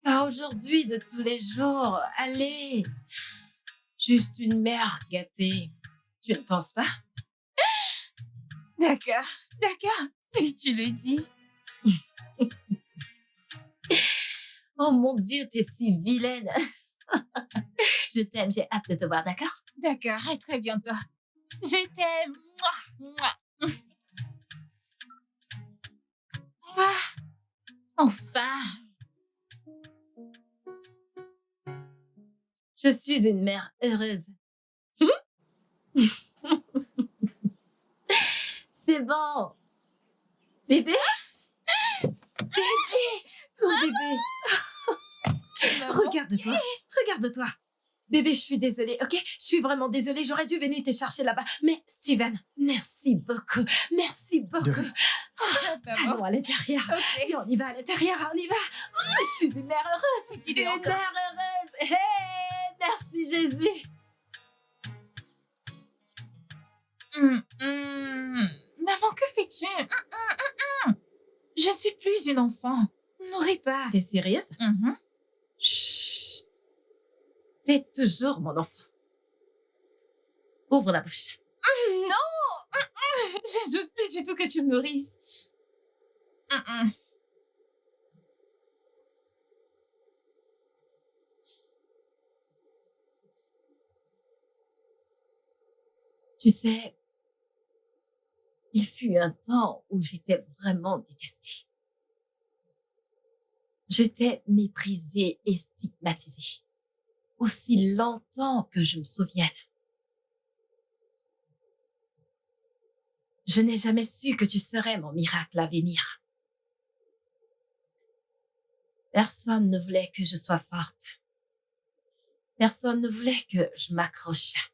Pas aujourd'hui, de tous les jours. Allez, juste une mère gâtée. Tu ne penses pas? D'accord, d'accord, si tu le dis. Oh mon Dieu, t'es si vilaine. Je t'aime, j'ai hâte de te voir, d'accord? D'accord, à très bientôt. Je t'aime. Mouah, mouah. Ah, enfin. Je suis une mère heureuse. C'est bon. Bébé? Bébé! Mon bébé! Maman. Regarde-toi, regarde-toi. Bébé, je suis désolée, ok? Je suis vraiment désolée, j'aurais dû venir te chercher là-bas. Mais Steven, merci beaucoup, merci beaucoup. Maman. Allons à l'intérieur. Ok. Et on y va à l'intérieur, on y va. Je suis une mère heureuse. Petite idée Une encore. mère heureuse. Hey, merci Jésus. Maman, que fais-tu? Je ne suis plus une enfant. Nourris pas. T'es sérieuse? Mhm. Chut. T'es toujours mon enfant. Ouvre la bouche. Non. Je ne veux plus du tout que tu me nourrisses. Tu sais, il fut un temps où j'étais vraiment détestée. J'étais méprisée et stigmatisée. Aussi longtemps que je me souvienne. Je n'ai jamais su que tu serais mon miracle à venir. Personne ne voulait que je sois forte. Personne ne voulait que je m'accroche.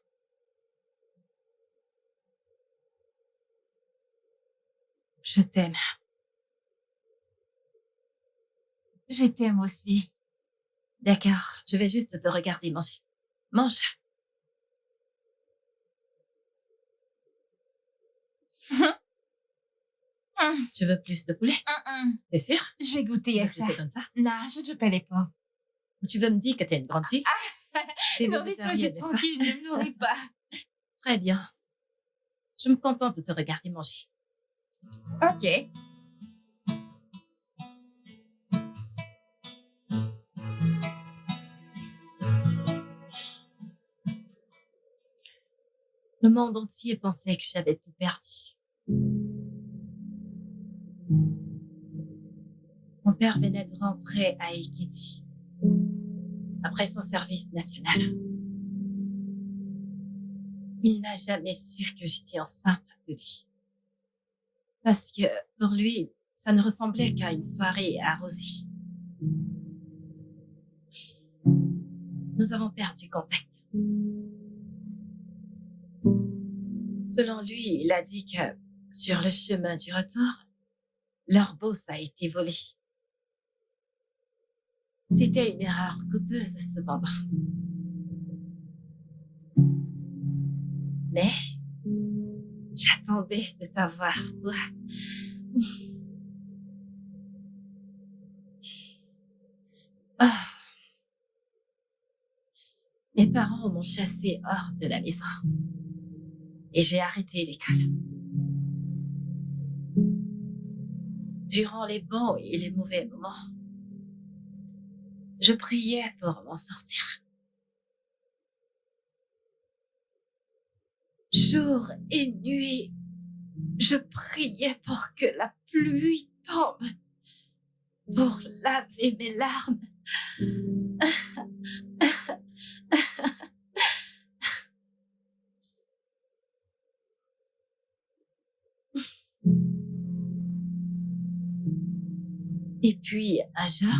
Je t'aime. Je t'aime aussi. D'accord, je vais juste te regarder manger. Mange. Tu veux plus de poulet? T'es sûre? Je vais Tu goûter veux à que ça. je te donne ça? Non, je ne veux pas les pommes. Ou tu veux me dire que t'es une grande fille? T'es Nourris-moi végétarienne, juste n'est-ce pas? tranquille, ne me nourris pas. Très bien. Je me contente de te regarder manger. Ok. Le monde entier pensait que j'avais tout perdu. Mon père venait de rentrer à Ekiti après son service national. Il n'a jamais su que j'étais enceinte de lui. Parce que pour lui, ça ne ressemblait qu'à une soirée arrosée. Nous avons perdu contact. Selon lui, il a dit que sur le chemin du retour, leur boss a été volé. C'était une erreur coûteuse cependant. Mais j'attendais de t'avoir, toi. Ah. Mes parents m'ont chassée hors de la maison. Et j'ai arrêté l'école. Durant les bons et les mauvais moments, je priais pour m'en sortir. Jour et nuit, je priais pour que la pluie tombe, pour laver mes larmes. Et puis, un jour,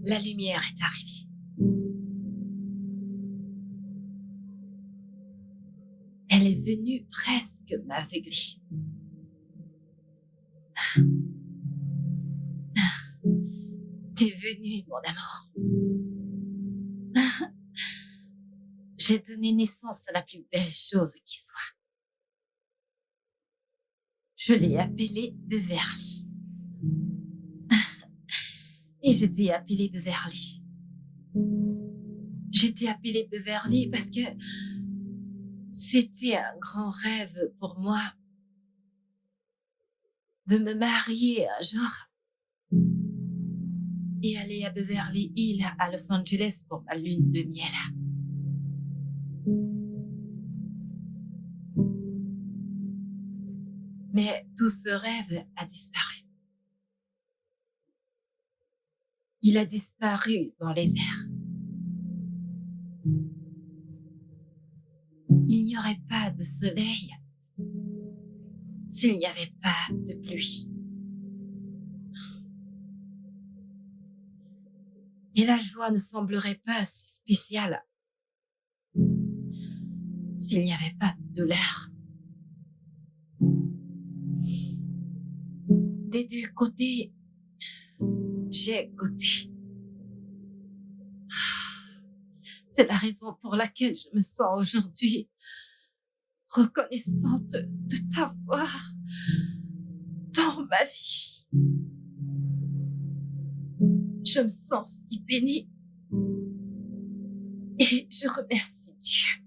la lumière est arrivée. Elle est venue presque m'aveugler. T'es venu, mon amour. J'ai donné naissance à la plus belle chose qui soit. Je l'ai appelée Beverly. Et je t'ai appelé Beverly. Je t'ai appelé Beverly parce que c'était un grand rêve pour moi de me marier un jour et aller à Beverly Hills à Los Angeles pour ma lune de miel. Mais tout ce rêve a disparu. Il a disparu dans les airs. Il n'y aurait pas de soleil s'il n'y avait pas de pluie. Et la joie ne semblerait pas si spéciale s'il n'y avait pas de douleur. Des deux côtés, j'ai goûté. C'est la raison pour laquelle je me sens aujourd'hui reconnaissante de t'avoir dans ma vie. Je me sens si bénie et je remercie Dieu.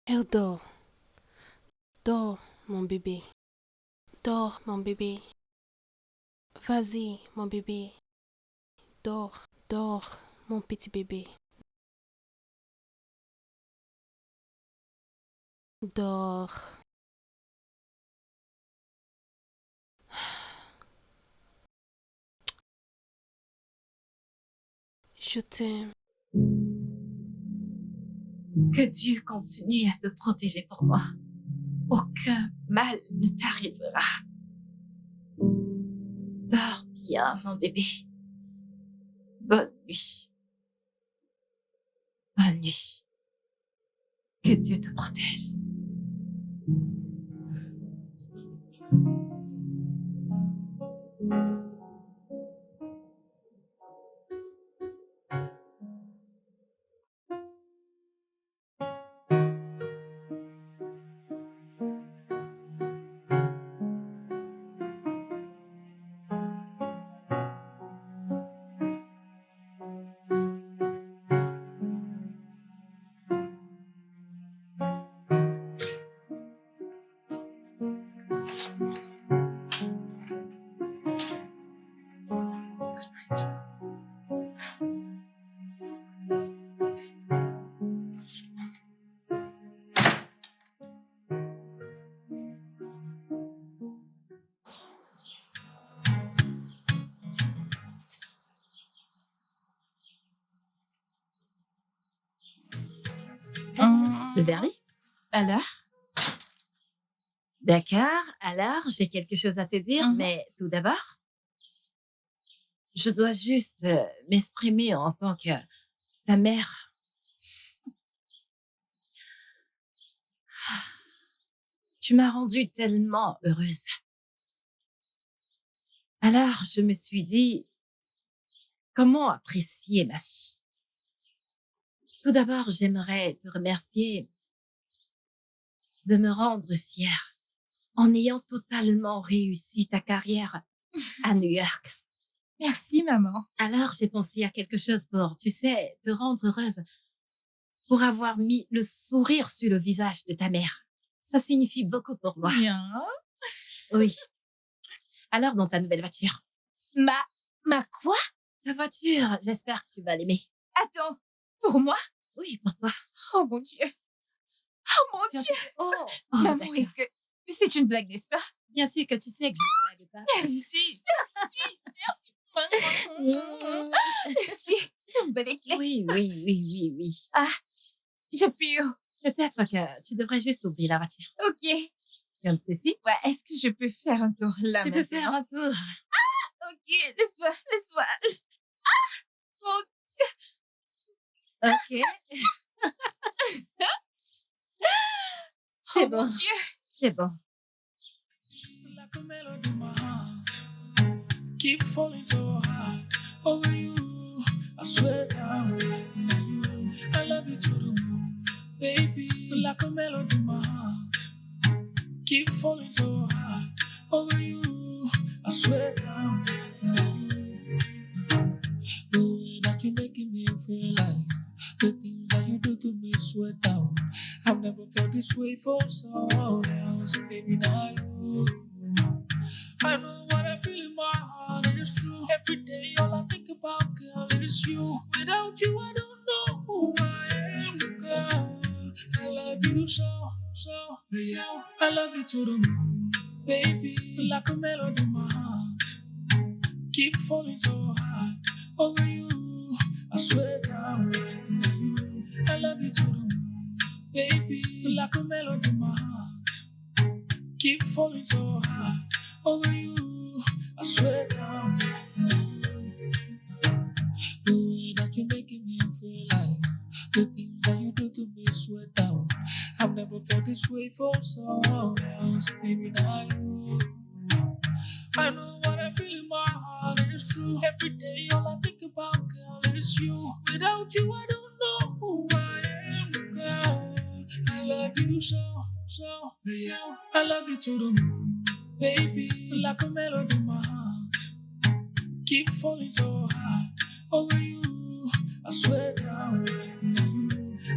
Elle dort. Dors, mon bébé. Dors, mon bébé. Vas-y, mon bébé. Dors, dors, mon petit bébé. Dors. Je t'aime. Que Dieu continue à te protéger pour moi. Aucun mal ne t'arrivera. Dors bien, mon bébé. Bonne nuit. Bonne nuit. Que Dieu te protège. Beverly? Alors? D'accord, alors j'ai quelque chose à te dire, Mhm. mais tout d'abord, je dois juste m'exprimer en tant que ta mère. Tu m'as rendue tellement heureuse. Alors, je me suis dit, comment apprécier ma fille? Tout d'abord, j'aimerais te remercier de me rendre fière en ayant totalement réussi ta carrière à New York. Merci, maman. Alors, j'ai pensé à quelque chose pour, tu sais, te rendre heureuse, pour avoir mis le sourire sur le visage de ta mère. Ça signifie beaucoup pour moi. Bien. Oui. Alors, dans ta nouvelle voiture. Ma quoi? Ta voiture, j'espère que tu vas l'aimer. Attends, pour moi? Oui, pour toi. Oh mon Dieu. Oh mon Tiens, Dieu. Oh, Maman, d'accord. est-ce que c'est une blague, n'est-ce pas? Bien sûr que tu sais que je ne blague pas. Merci, merci, merci. Merci. C'est une bonne éclair. Oui. J'appuie. Peut-être que tu devrais juste ouvrir la voiture. Ok. Comme ceci. Ouais, est-ce que je peux faire un tour là Tu maintenant? peux faire un tour. Ok, laisse-moi. Oh, Ok. C'est oh bon. mon Dieu. C'est bon. like a melody in my heart. Keep falling so hard over you. I swear down. I love you to the moon, baby. Like a melody in my heart. Keep falling so hard over you. I swear down. The way that you're making me feel like the things that you do to me sweat down. I've never felt this way for someone else, baby. Now you. I know what I feel in my heart, it is true. Every day, all I think about, girl, is you. Without you, I don't know who I am, girl. I love you so, so, so. I love you to the moon, baby. Like a melody in my heart. Keep falling so hard over you. I swear down. I love you to the moon, baby. Like a melody in my heart. Keep falling so hard over you. I swear down. The way that you're making me feel like the things that you do to me sweat down. I've never felt this way for someone else, baby. Now you. I know what I feel in my heart is true. Every day, all I think about, girl, is you. Without you, I don't know who I am, girl. I love you so, so, so. I love you to the moon, baby. Like a melody in my heart. Keep falling so hard over you. I swear down.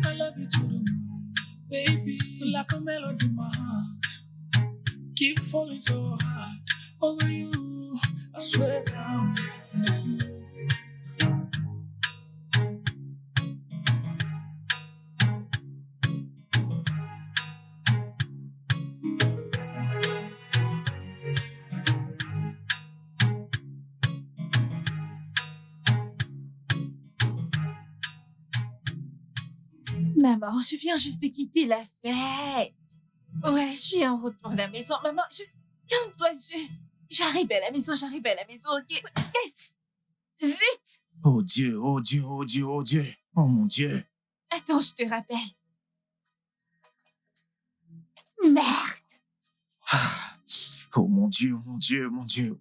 I love you to the moon, baby. Like a melody in my heart. Keep falling so hard over you. I swear down. Maman, je viens juste de quitter la fête. Ouais, je suis en route pour la maison. Maman, calme-toi juste. J'arrive à la maison, ok? Qu'est-ce? Zut! Oh Dieu, oh Dieu, oh Dieu, oh Dieu. Oh mon Dieu. Attends, je te rappelle. Merde! Ah. Oh mon Dieu, mon Dieu, mon Dieu.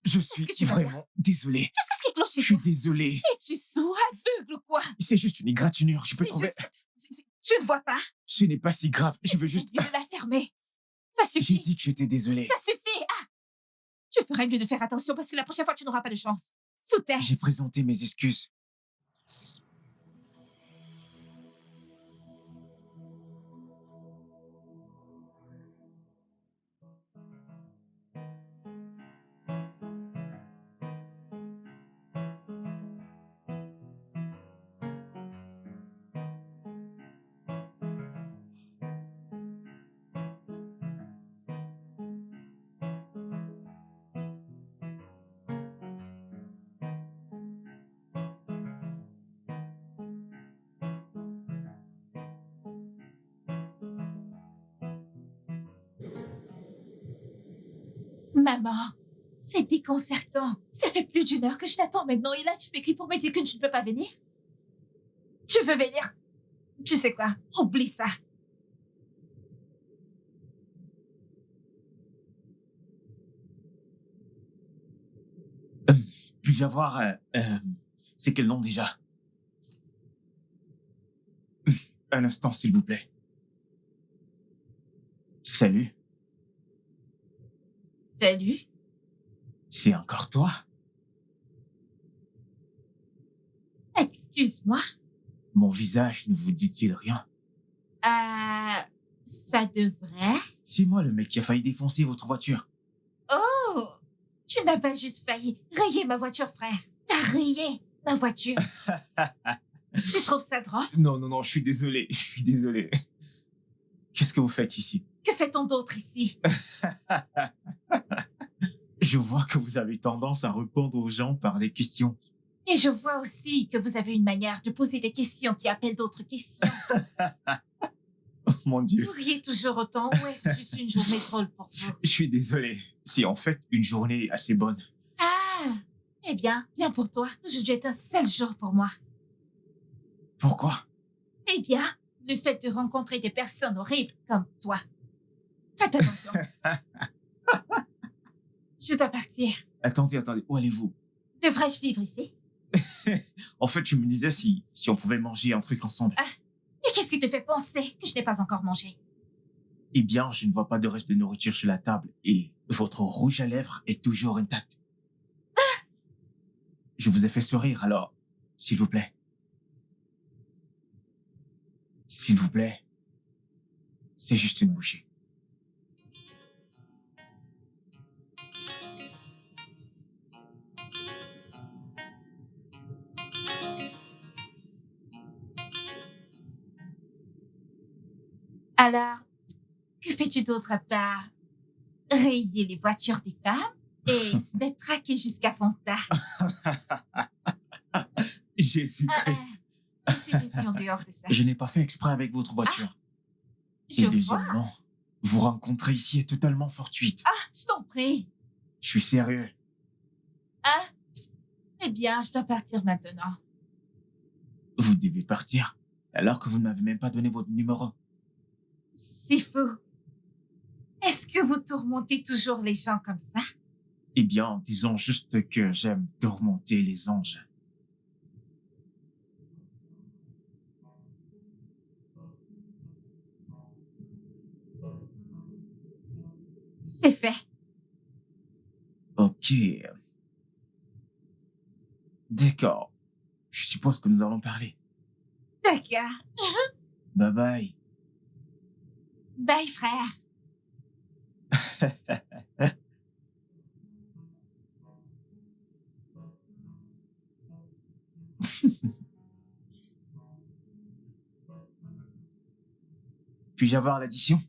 Je suis que tu vas vraiment désolé. Qu'est-ce qui cloche Je chez suis toi? désolé. Es-tu sourd, aveugle ou quoi? C'est juste une égratignure. Je peux C'est trouver. Tu ne vois pas? Ce n'est pas si grave. Je veux juste. Mieux de la fermer. Ça J'ai suffit. dit que j'étais désolé. Ça suffit. Ah! Tu ferais mieux de faire attention parce que la prochaine fois, tu n'auras pas de chance. Foutaise. J'ai présenté mes excuses. Maman, c'est déconcertant. Ça fait plus d'1 heure que je t'attends maintenant et là, tu m'écris pour me dire que tu ne peux pas venir? Tu veux venir? Tu sais quoi? Oublie ça. Puis-je avoir. C'est quel nom déjà? Un instant, s'il vous plaît. Salut. Salut. C'est encore toi? Excuse-moi. Mon visage ne vous dit-il rien? Ça devrait. C'est moi le mec qui a failli défoncer votre voiture. Oh! Tu n'as pas juste failli rayer ma voiture, frère. T'as rayé ma voiture. Tu trouves ça drôle? Non, je suis désolé. Qu'est-ce que vous faites ici? Que fait-on d'autre ici? Je vois que vous avez tendance à répondre aux gens par des questions. Et je vois aussi que vous avez une manière de poser des questions qui appellent d'autres questions. Oh mon Dieu. Vous riez toujours autant ou est-ce juste une journée drôle pour vous? Je suis désolé. C'est en fait une journée assez bonne. Ah! Eh bien pour toi. Aujourd'hui est un sale jour pour moi. Pourquoi? Eh bien, le fait de rencontrer des personnes horribles comme toi. Faites attention. Je dois partir. Attendez, où allez-vous? Devrais-je vivre ici? En fait, je me disais si on pouvait manger un truc ensemble. Et qu'est-ce qui te fait penser que je n'ai pas encore mangé? Eh bien, je ne vois pas de reste de nourriture sur la table et votre rouge à lèvres est toujours intact. Je vous ai fait sourire, alors, s'il vous plaît. S'il vous plaît. C'est juste une bouchée. Alors, que fais-tu d'autre à part rayer les voitures des femmes et les traquer jusqu'à Fonta? Jésus-Christ. C'est Jésus en dehors de ça. Je n'ai pas fait exprès avec votre voiture. Je Et vois. deuxièmement, vous rencontrer ici est totalement fortuite. Je t'en prie. Je suis sérieux. Eh bien, je dois partir maintenant. Vous devez partir, alors que vous ne m'avez même pas donné votre numéro. C'est faux. Est-ce que vous tourmentez toujours les gens comme ça? Eh bien, disons juste que j'aime tourmenter les anges. C'est fait. Ok. D'accord. Je suppose que nous allons parler. D'accord. Bye bye. Bye, frère. Puis-je avoir l'addition?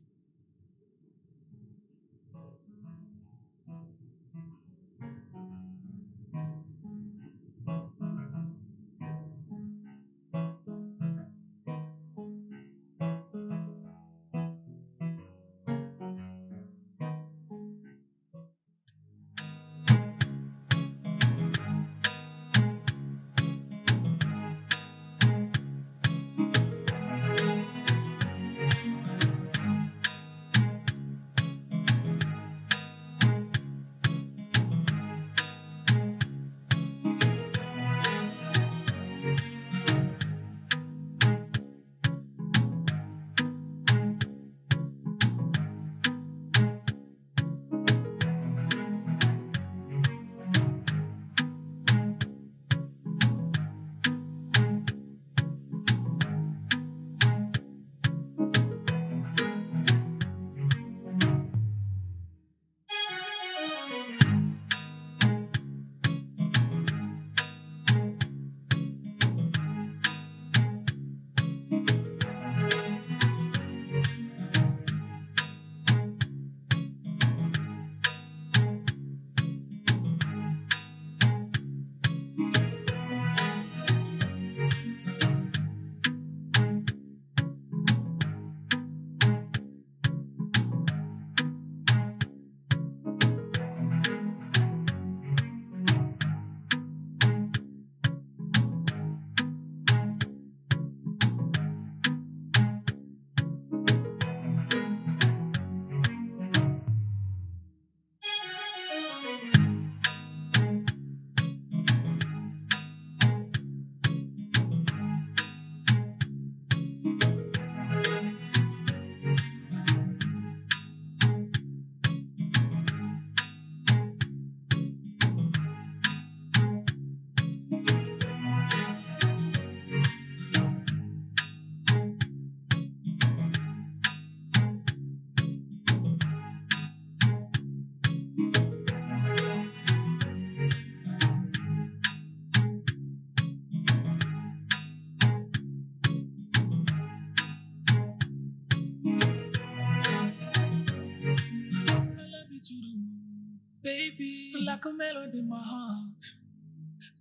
Baby, like a melody in my heart.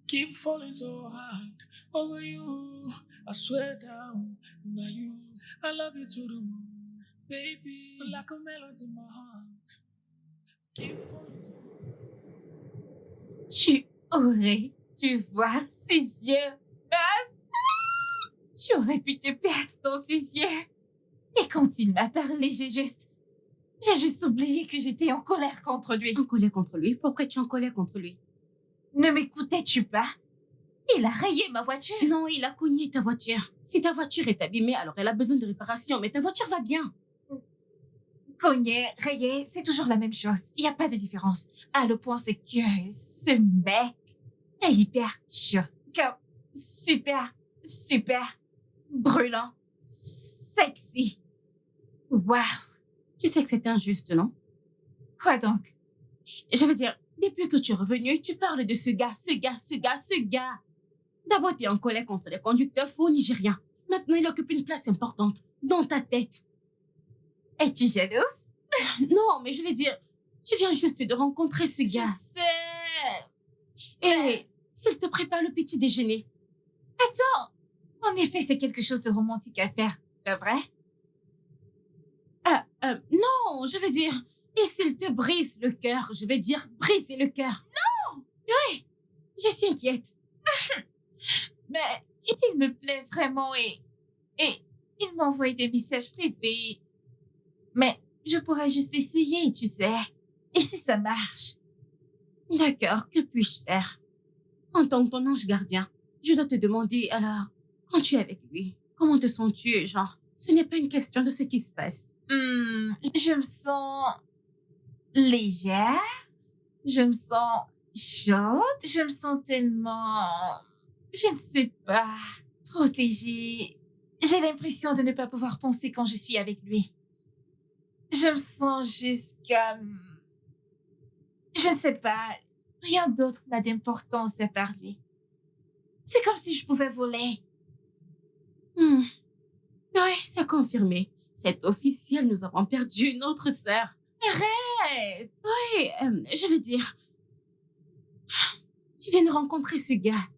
Keep falling so hard over you. I swear down, now you. I love you to the moon. Baby, like a melody in my heart. Keep falling so Tu aurais dû voir ses yeux. Tu aurais pu te perdre dans ses yeux. Et quand il m'a parlé, j'ai juste J'ai juste oublié que j'étais en colère contre lui. En colère contre lui? Pourquoi tu es en colère contre lui? Ne m'écoutais-tu pas? Il a rayé ma voiture. Non, il a cogné ta voiture. Si ta voiture est abîmée, alors elle a besoin de réparation, mais ta voiture va bien. Cogné, rayé, c'est toujours la même chose. Il n'y a pas de différence. Ah, le point, c'est que ce mec est hyper chaud. Comme super, super brûlant, sexy. Waouh. Tu sais que c'est injuste, non? Quoi donc? Je veux dire, depuis que tu es revenu, tu parles de ce gars. D'abord, tu es en colère contre les conducteurs faux nigériens. Maintenant, il occupe une place importante dans ta tête. Es-tu jalouse? Non, mais je veux dire, tu viens juste de rencontrer ce Je gars. sais. Et s'il te prépare le petit déjeuner. Attends. En effet, c'est quelque chose de romantique à faire. Pas vrai? Non, je veux dire, et s'il te brise le cœur, je veux dire, briser le cœur. Non! Oui, je suis inquiète. Mais il me plaît vraiment et il m'envoie des messages privés. Mais je pourrais juste essayer, tu sais. Et si ça marche? D'accord, que puis-je faire? En tant que ton ange gardien, je dois te demander, alors, quand tu es avec lui, comment te sens-tu? Genre, ce n'est pas une question de ce qui se passe. Je me sens légère. Je me sens chaude. Je me sens tellement... Je ne sais pas. Protégée. J'ai l'impression de ne pas pouvoir penser quand je suis avec lui. Je me sens juste comme... Je ne sais pas. Rien d'autre n'a d'importance à part lui. C'est comme si je pouvais voler. Oui, c'est confirmé. C'est officiel, nous avons perdu notre sœur. Arrête! Oui, je veux dire... Tu viens de rencontrer ce gars.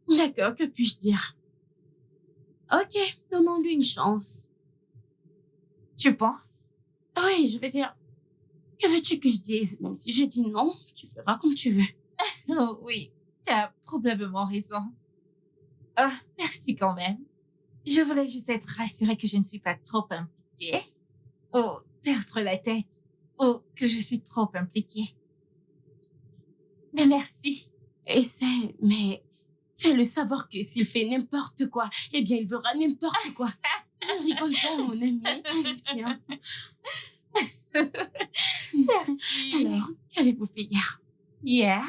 D'accord, que puis-je dire? Ok, donnons-lui une chance. Tu penses? Oui, je veux dire... Que veux-tu que je dise? Même si je dis non, tu feras comme tu veux. Oh oui, tu as probablement raison. Oh, merci quand même. Je voulais juste être rassurée que je ne suis pas trop impliquée. Ou perdre la tête. Ou que je suis trop impliquée. Mais merci. Essaie, mais fais-le savoir que s'il fait n'importe quoi, eh bien, il verra n'importe quoi. Je rigole pas, mon ami. Allez, viens. Merci. Alors, qu'avez-vous fait hier? Hier,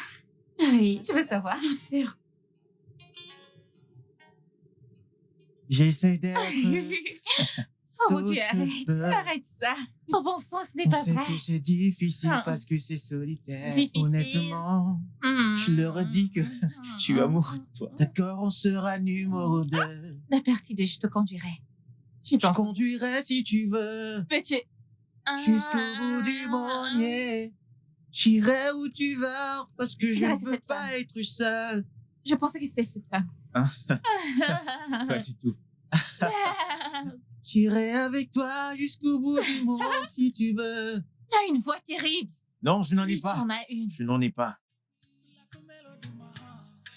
Oui, tu veux savoir? bien sûr. J'essaie d'être... Oh mon tout Dieu, ce que je peux. arrête ça. Oh bon sang, ce n'est On pas sait vrai. que c'est difficile Ah. parce que c'est solitaire. Difficile. Honnêtement, je leur ai dit que je suis amoureux de toi. D'accord, on sera numéro 2. La partie de je te conduirai. Tu Je t'en conduirai si tu veux, peux-tu... jusqu'au bout du bonnier. J'irai où tu vas parce que je Ça, ne c'est veux cette pas être seul. Je pensais que c'était cette femme. Pas du tout. J'irai avec toi jusqu'au bout du monde si tu veux. T'as une voix terrible. Non, je n'en ai Oui, tu pas. en as une. Je n'en ai pas. Like a melody in my heart.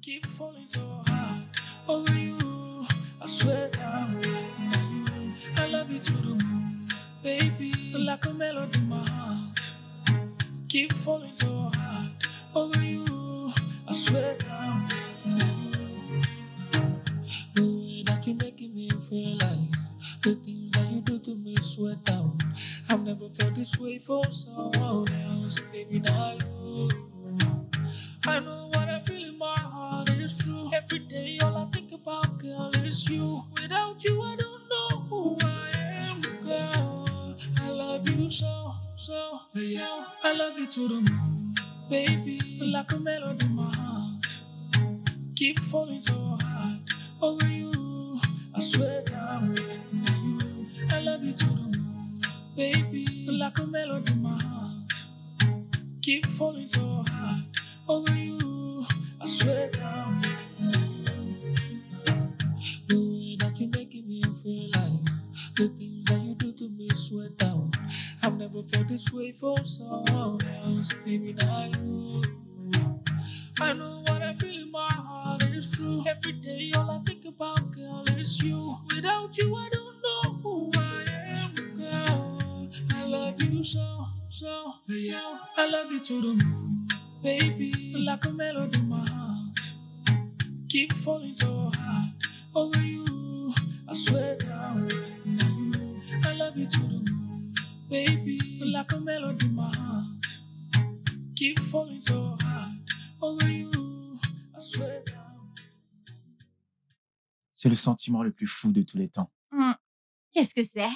Keep falling so hard over you. I swear down. I love you to the moon, baby. Like a melody in my heart. Keep falling so hard over you. I swear down. The way that you're making me feel like the things that you do to me sweat down. I've never felt this way for someone else, baby. Now you. I know what I feel in my heart is true. Every day, all I think about, girl, is you. Without you, I don't know who I am, girl. I love you so, so, so. I love you to the moon, baby. Like a melody in my heart. Keep falling so hard over you. I swear down. I love you to the moon, baby. Like a melody in my heart. Keep falling so hard over you. I swear down. The way that you're making me feel like the things that you do to me sweat down. I've never felt this way for someone else, baby. Now you. I know what I feel in my heart is true. Every day, all I think about, girl, is you. Without you, I don't know who I am, girl. I love love you so, so, so. I love you to the moon, baby. Like a melody in my heart. Keep falling so hard over you. I swear down on you. I love you to the moon, baby. Like a melody in my heart. Keep falling so hard over you. I swear down. C'est le sentiment le plus fou de tous les temps. Qu'est-ce que c'est?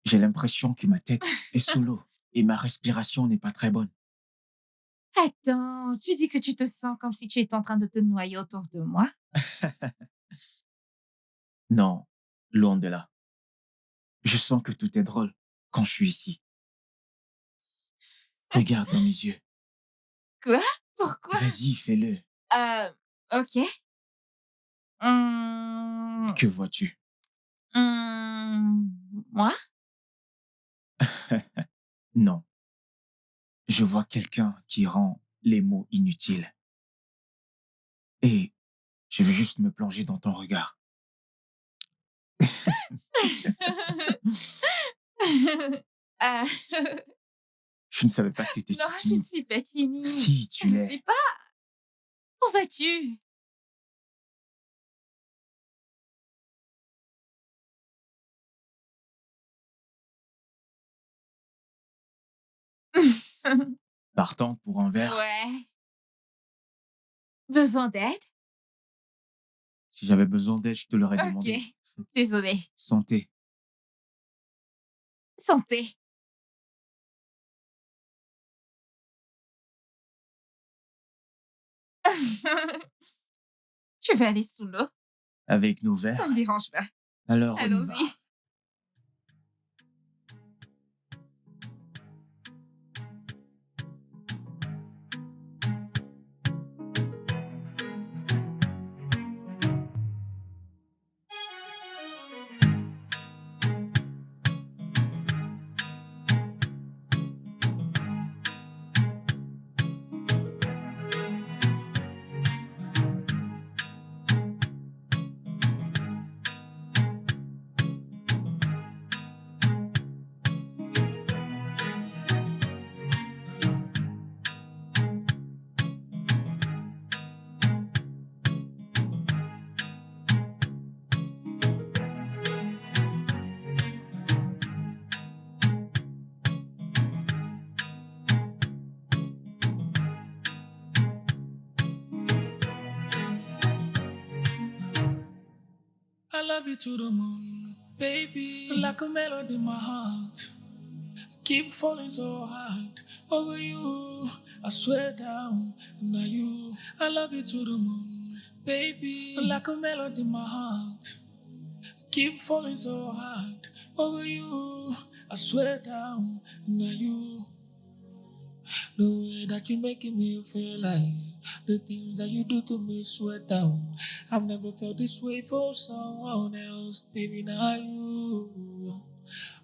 J'ai l'impression que ma tête est sous l'eau et ma respiration n'est pas très bonne. Attends, tu dis que tu te sens comme si tu étais en train de te noyer autour de moi? Non, loin de là. Je sens que tout est drôle quand je suis ici. Regarde dans mes yeux. Quoi? Pourquoi? Vas-y, fais-le. Ok. Hum, Que vois-tu? moi? Non. Je vois quelqu'un qui rend les mots inutiles. Et je veux juste me plonger dans ton regard. Euh, Je ne savais pas que tu étais si non, je ne timide. suis pas timide. Si, Je tu ne l'es. suis pas. Où vas-tu? Partante pour un verre. Ouais. Besoin d'aide? Si j'avais besoin d'aide, je te l'aurais demandé. Ok. Désolée. Santé. Santé. Tu veux aller sous l'eau? Avec nos Ça verres. ne me dérange pas. Alors, on y va. Allons-y. I love you to the moon, baby. Like a melody in my heart. Keep falling so hard over you. I swear down now you. I love you to the moon, baby. Like a melody in my heart. Keep falling so hard over you. I swear down now you. The way that you're making me feel like the things that you do to me sweat down. I've never felt this way for someone else, baby. Now you.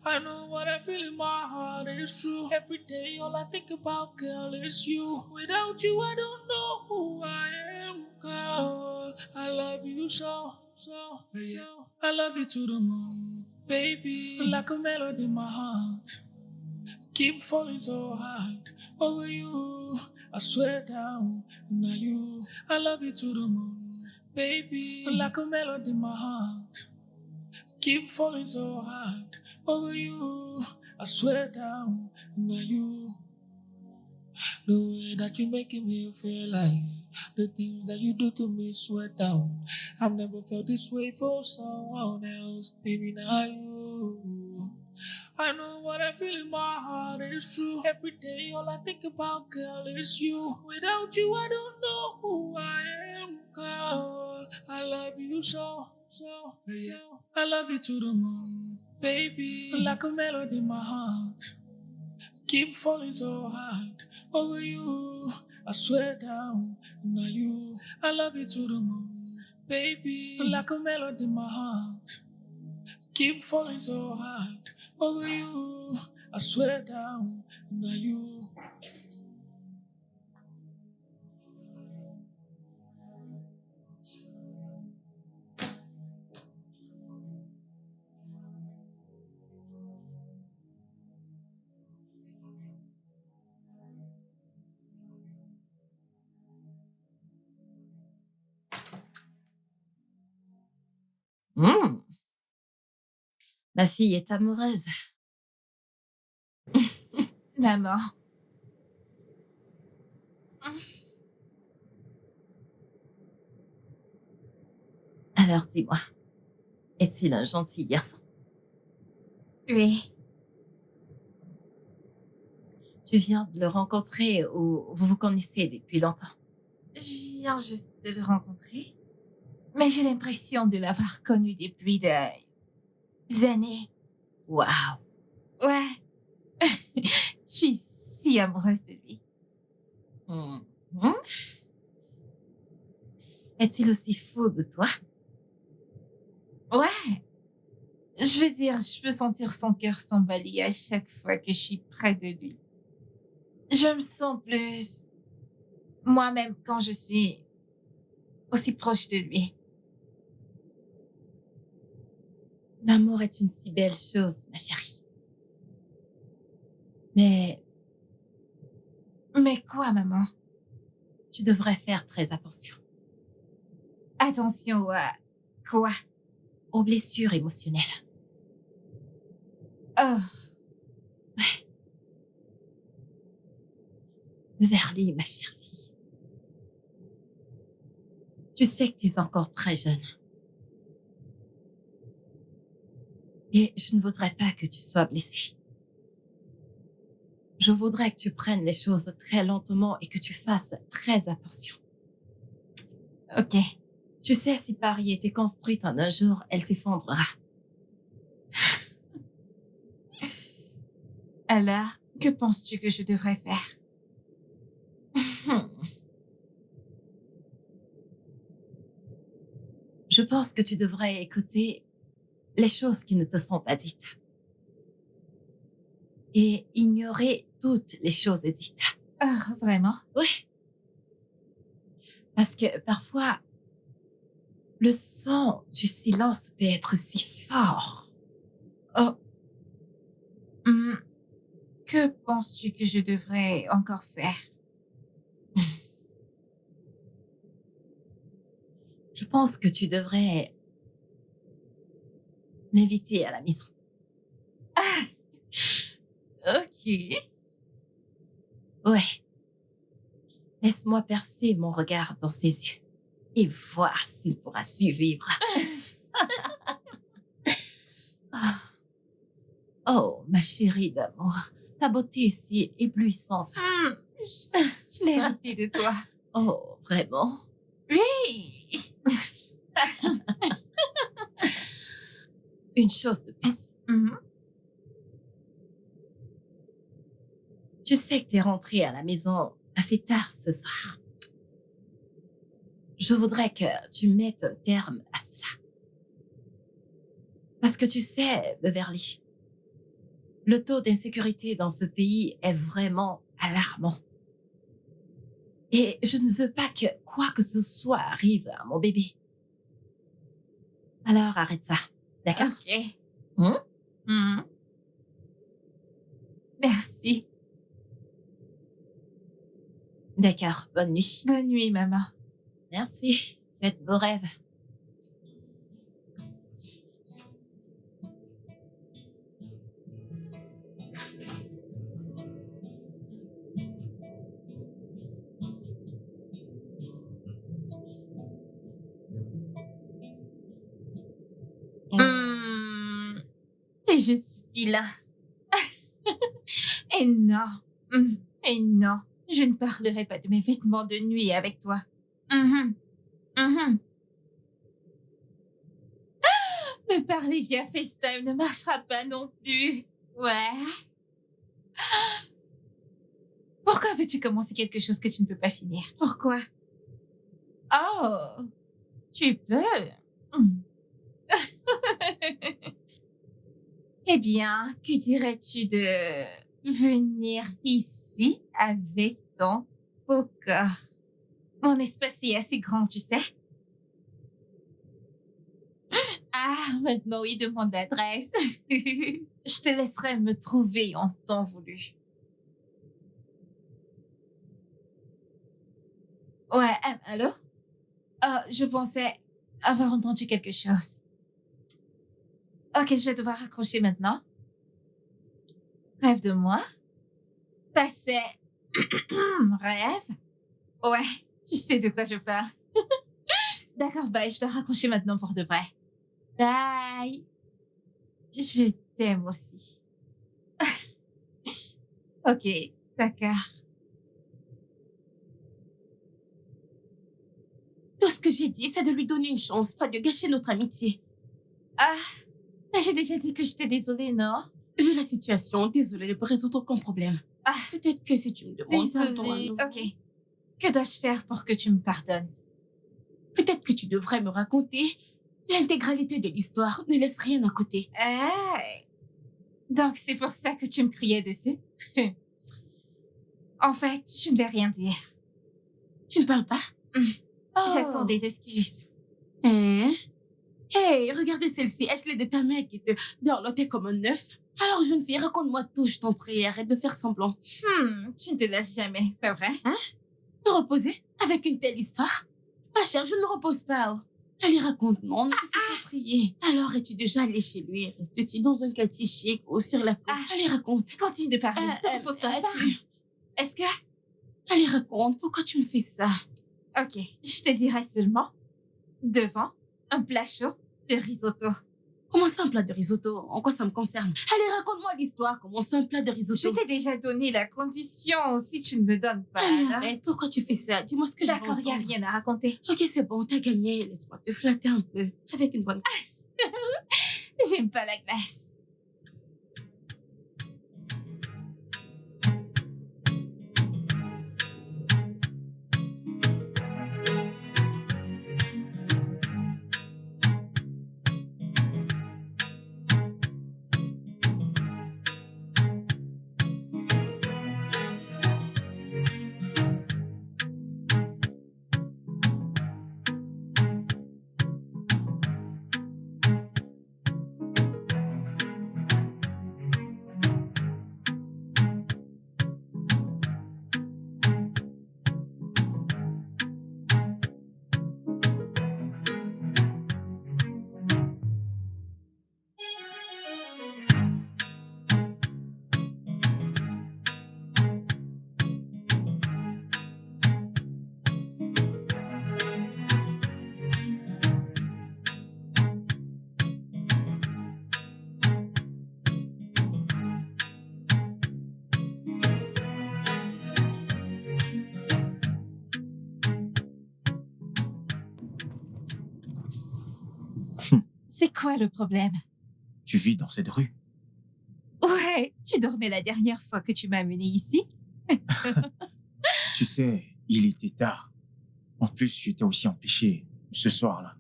I know what I feel in my heart is true. Every day, all I think about, girl, is you. Without you, I don't know who I am, girl. I love you so, so, so. I love you to the moon, baby. Like a melody in my heart. Keep falling so hard over you. I swear down now you. I love you to the moon, baby. Like a melody in my heart. Keep falling so hard over you. I swear down now you. The way that you're making me feel like the things that you do to me sweat down. I've never felt this way for someone else, baby. Now you. I know what I feel in my heart is true. Every day, all I think about, girl, is you. Without you, I don't know who I am, girl. I love you so, so, so. I love you to the moon, baby. Like a melody in my heart. Keep falling so hard over you. I swear down now you. I love you to the moon, baby. Like a melody in my heart. Keep falling so hard over you. I swear down now you. Ma fille est amoureuse. Maman. Alors dis-moi, est-il un gentil garçon? Oui. Tu viens de le rencontrer ou vous vous connaissez depuis longtemps? Je viens juste de le rencontrer. Mais j'ai l'impression de l'avoir connu depuis des années. Waouh! Ouais. Je suis si amoureuse de lui. Mhm. Est-il aussi fou de toi? Ouais. Je veux dire, je peux sentir son cœur s'emballer à chaque fois que je suis près de lui. Je me sens plus moi-même quand je suis aussi proche de lui. L'amour est une si belle chose, ma chérie. Mais Mais quoi, maman? tu devrais faire très attention Attention à quoi? aux blessures émotionnelles. Oh, Verly, ma chère fille, tu sais que tu es encore très jeune. Et je ne voudrais pas que tu sois blessée. Je voudrais que tu prennes les choses très lentement et que tu fasses très attention. ok. Tu sais, si Paris était construite en un jour, elle s'effondrera. Alors, que penses-tu que je devrais faire? Je pense que tu devrais écouter les choses qui ne te sont pas dites et ignorer toutes les choses dites. Oh, vraiment? Oui, parce que parfois, le son du silence peut être si fort. Oh. Hmm. Que penses-tu que je devrais encore faire? Je pense que tu devrais m'inviter à la maison. Ok. Ouais. Laisse-moi percer mon regard dans ses yeux et voir s'il pourra survivre. Ah. Oh, ma chérie d'amour, ta beauté est si éblouissante. Hmm. Je l'ai hérité de toi. Oh, vraiment? Oui. Une chose de plus. Mhm. Tu sais que t'es rentrée à la maison assez tard ce soir. Je voudrais que tu mettes un terme à cela. Parce que tu sais, Beverly, le taux d'insécurité dans ce pays est vraiment alarmant. Et je ne veux pas que quoi que ce soit arrive à mon bébé. Alors arrête ça, d'accord? Ok. Hein? Mhm. Merci. D'accord, bonne nuit. Bonne nuit, maman. Merci, faites beaux rêves. C'est juste vilain. Et non. Et non. Je ne parlerai pas de mes vêtements de nuit avec toi. Mhm. Mhm. Me parler via FaceTime ne marchera pas non plus. Ouais. Pourquoi veux-tu commencer quelque chose que tu ne peux pas finir? Pourquoi? Oh, tu peux. Eh bien, que dirais-tu de venir ici avec ton beau corps? Mon espace est assez grand, tu sais. Ah, maintenant, oui, demande l'adresse. Je te laisserai me trouver en temps voulu. Ouais, allô? Je pensais avoir entendu quelque chose. Ok, je vais devoir raccrocher maintenant. Rêve de moi. Passé. Rêve. Ouais, tu sais de quoi je parle. D'accord, bye, je dois raccrocher maintenant pour de vrai. Bye. Je t'aime aussi. Ok, d'accord. Tout ce que j'ai dit, c'est de lui donner une chance, pas de gâcher notre amitié. Ah, mais j'ai déjà dit que j'étais désolée, non? Vu la situation, désolée, ne peut résoudre aucun problème. Ah, Peut-être que si tu me demandes pardon à désolée. nouveau, Ok. Que dois-je faire pour que tu me pardonnes? peut-être que tu devrais me raconter l'intégralité de l'histoire. Ne laisse rien à côté. Hey. Donc, c'est pour ça que tu me criais dessus? En fait, je ne vais rien dire. Tu ne parles pas? J'attends des excuses. Hein? Hey, regardez celle-ci. Ashley de ta mère qui te dorlotait comme un œuf. Alors, jeune fille, raconte-moi tout, je t'en prie. Arrête de faire semblant. Tu ne te laisses jamais, pas vrai? Me reposer avec une telle histoire? Ma chère, je ne me repose pas. Oh. Allez, raconte-moi, on ne te fait pas prier. Alors, es-tu déjà allé chez lui? Restes-tu dans un quartier chic ou sur la côte? Allez, raconte. Continue de parler. Ne te repose pas. Est-ce que... Allez, raconte. Pourquoi tu me fais ça? Ok, je te dirai seulement devant un plat chaud de risotto. Comment ça, un plat de risotto? En quoi ça me concerne? Allez, raconte-moi l'histoire. Comment ça, un plat de risotto? Je t'ai déjà donné la condition si tu ne me donnes pas. Allez, hein? arrête. Pourquoi tu fais ça? Dis-moi ce que je veux D'accord, il n'y a entendre. rien à raconter. Ok, c'est bon, t'as gagné. Laisse-moi te flatter un peu. Avec une bonne glace. J'aime pas la glace. C'est quoi le problème? Tu vis dans cette rue? Ouais, tu dormais la dernière fois que tu m'as amené ici? Tu sais, il était tard. En plus, j'étais aussi empêché ce soir-là.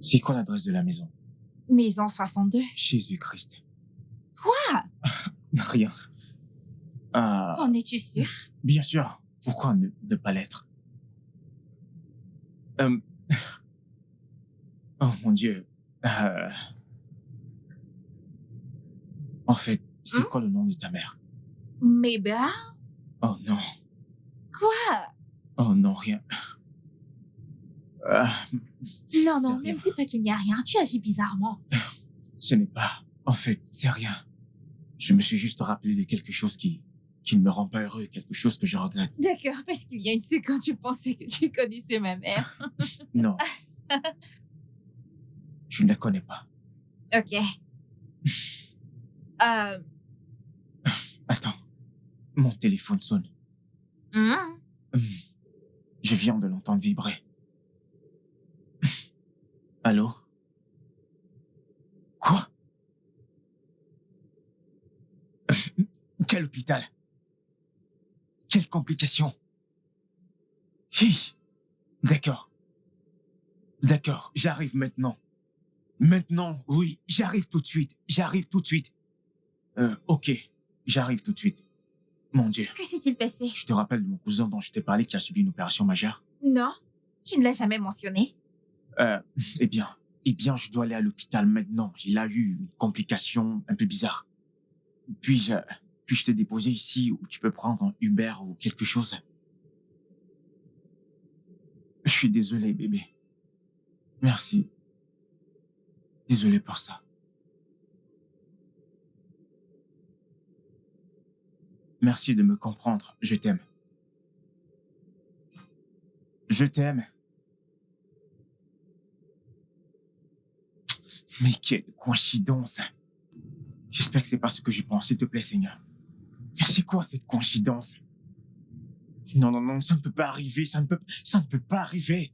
C'est quoi l'adresse de la maison? Maison 62. Jésus-Christ. Quoi? Rien. Ah, En es-tu sûr? bien sûr. Pourquoi ne pas l'être? Euh, Oh mon Dieu. En fait, c'est quoi le nom de ta mère? Mabel? Oh non. Quoi? Oh non, rien. Non, non, C'est ne me dis pas qu'il n'y a rien. Tu agis bizarrement. Ce n'est pas... En fait, c'est rien. Je me suis juste rappelé de quelque chose qui ne me rend pas heureux, quelque chose que je regrette. D'accord, parce qu'il y a une seconde, tu pensais que tu connaissais ma mère. Non. Je ne la connais pas. Ok. Attends. Mon téléphone sonne. Je viens de l'entendre vibrer. Allô? Quoi? Quel hôpital? Quelle complication? Hi. D'accord. D'accord, j'arrive maintenant. Maintenant, oui, j'arrive tout de suite. J'arrive tout de suite. Ok, j'arrive tout de suite. Mon Dieu. Que s'est-il passé? Je te rappelle de mon cousin dont je t'ai parlé qui a subi une opération majeure? Non, tu ne l'as jamais mentionné. Eh bien, je dois aller à l'hôpital maintenant. Il a eu une complication un peu bizarre. Puis-je te déposer ici où tu peux prendre un Uber ou quelque chose? Je suis désolé, bébé. Merci. Désolé pour ça. Merci de me comprendre. Je t'aime. Je t'aime. Mais quelle coïncidence. J'espère que c'est pas ce que je pense, s'il te plaît, Seigneur. Mais c'est quoi cette coïncidence? Non, non, non, ça ne peut pas arriver, ça ne peut pas arriver.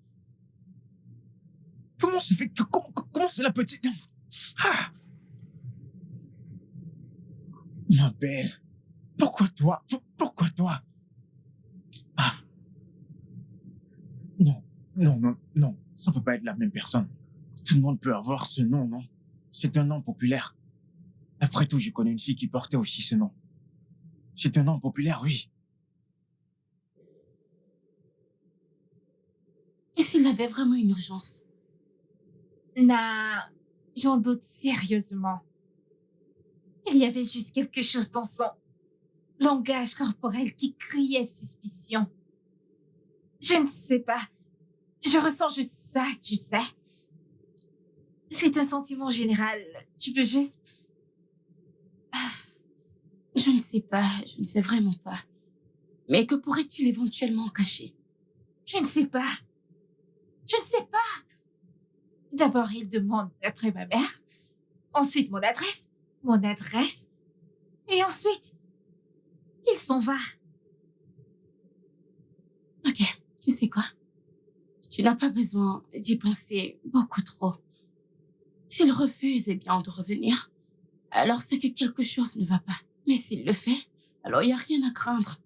Comment se fait que, comment cela peut-il... Ah! Ma belle, pourquoi toi? Pourquoi toi? Ah! Non, non, non, non, ça ne peut pas être la même personne. Tout le monde peut avoir ce nom, non? C'est un nom populaire. Après tout, je connais une fille qui portait aussi ce nom. C'est un nom populaire, oui. Et s'il avait vraiment une urgence? Non, j'en doute sérieusement. Il y avait juste quelque chose dans son langage corporel qui criait suspicion. Je ne sais pas. Je ressens juste ça, tu sais. C'est un sentiment général. Tu peux juste... Je ne sais pas, je ne sais vraiment pas. Mais que pourrait-il éventuellement cacher? Je ne sais pas. Je ne sais pas. D'abord, il demande d'après ma mère. Ensuite, mon adresse. Mon adresse. Et ensuite, il s'en va. Ok, tu sais quoi? Tu n'as pas besoin d'y penser beaucoup trop. S'il refuse, eh bien, de revenir, alors c'est que quelque chose ne va pas. Mais s'il le fait, alors il n'y a rien à craindre.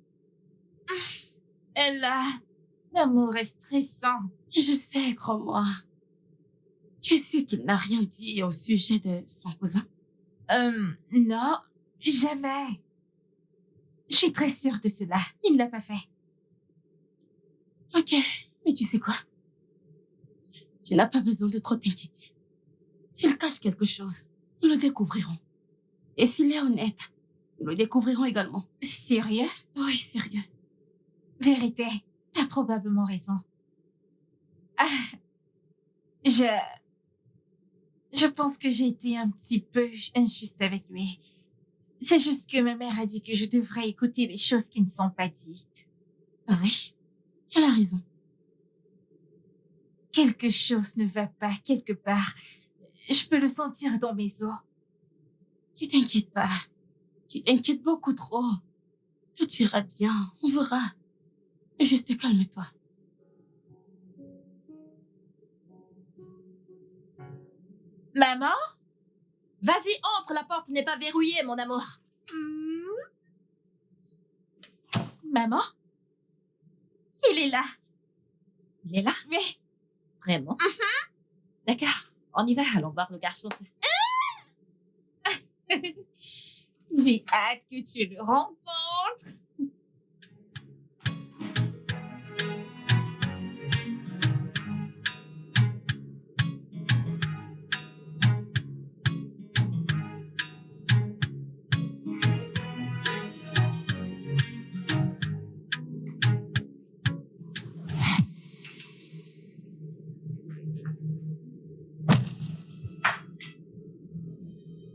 Elle a... L'amour est stressant. Je sais, crois-moi. Tu es sûr qu'il n'a rien dit au sujet de son cousin? Non, jamais. Je suis très sûre de cela. Il ne l'a pas fait. Ok, mais tu sais quoi? Tu n'as pas besoin de trop t'inquiéter. S'il cache quelque chose, nous le découvrirons. Et s'il est honnête, nous le découvrirons également. Sérieux? Oui, sérieux. Vérité, t'as probablement raison. Ah, je pense que j'ai été un petit peu injuste avec lui. C'est juste que ma mère a dit que je devrais écouter les choses qui ne sont pas dites. Ah oui, elle a raison. Quelque chose ne va pas quelque part. Je peux le sentir dans mes os. Ne t'inquiète pas. Tu t'inquiètes beaucoup trop. Tout ira bien, on verra. Juste calme-toi. Maman? Vas-y, entre, la porte n'est pas verrouillée, mon amour. Maman? Il est là. Il est là? Oui. Vraiment? D'accord, on y va, allons voir le garçon. J'ai hâte que tu le rencontres.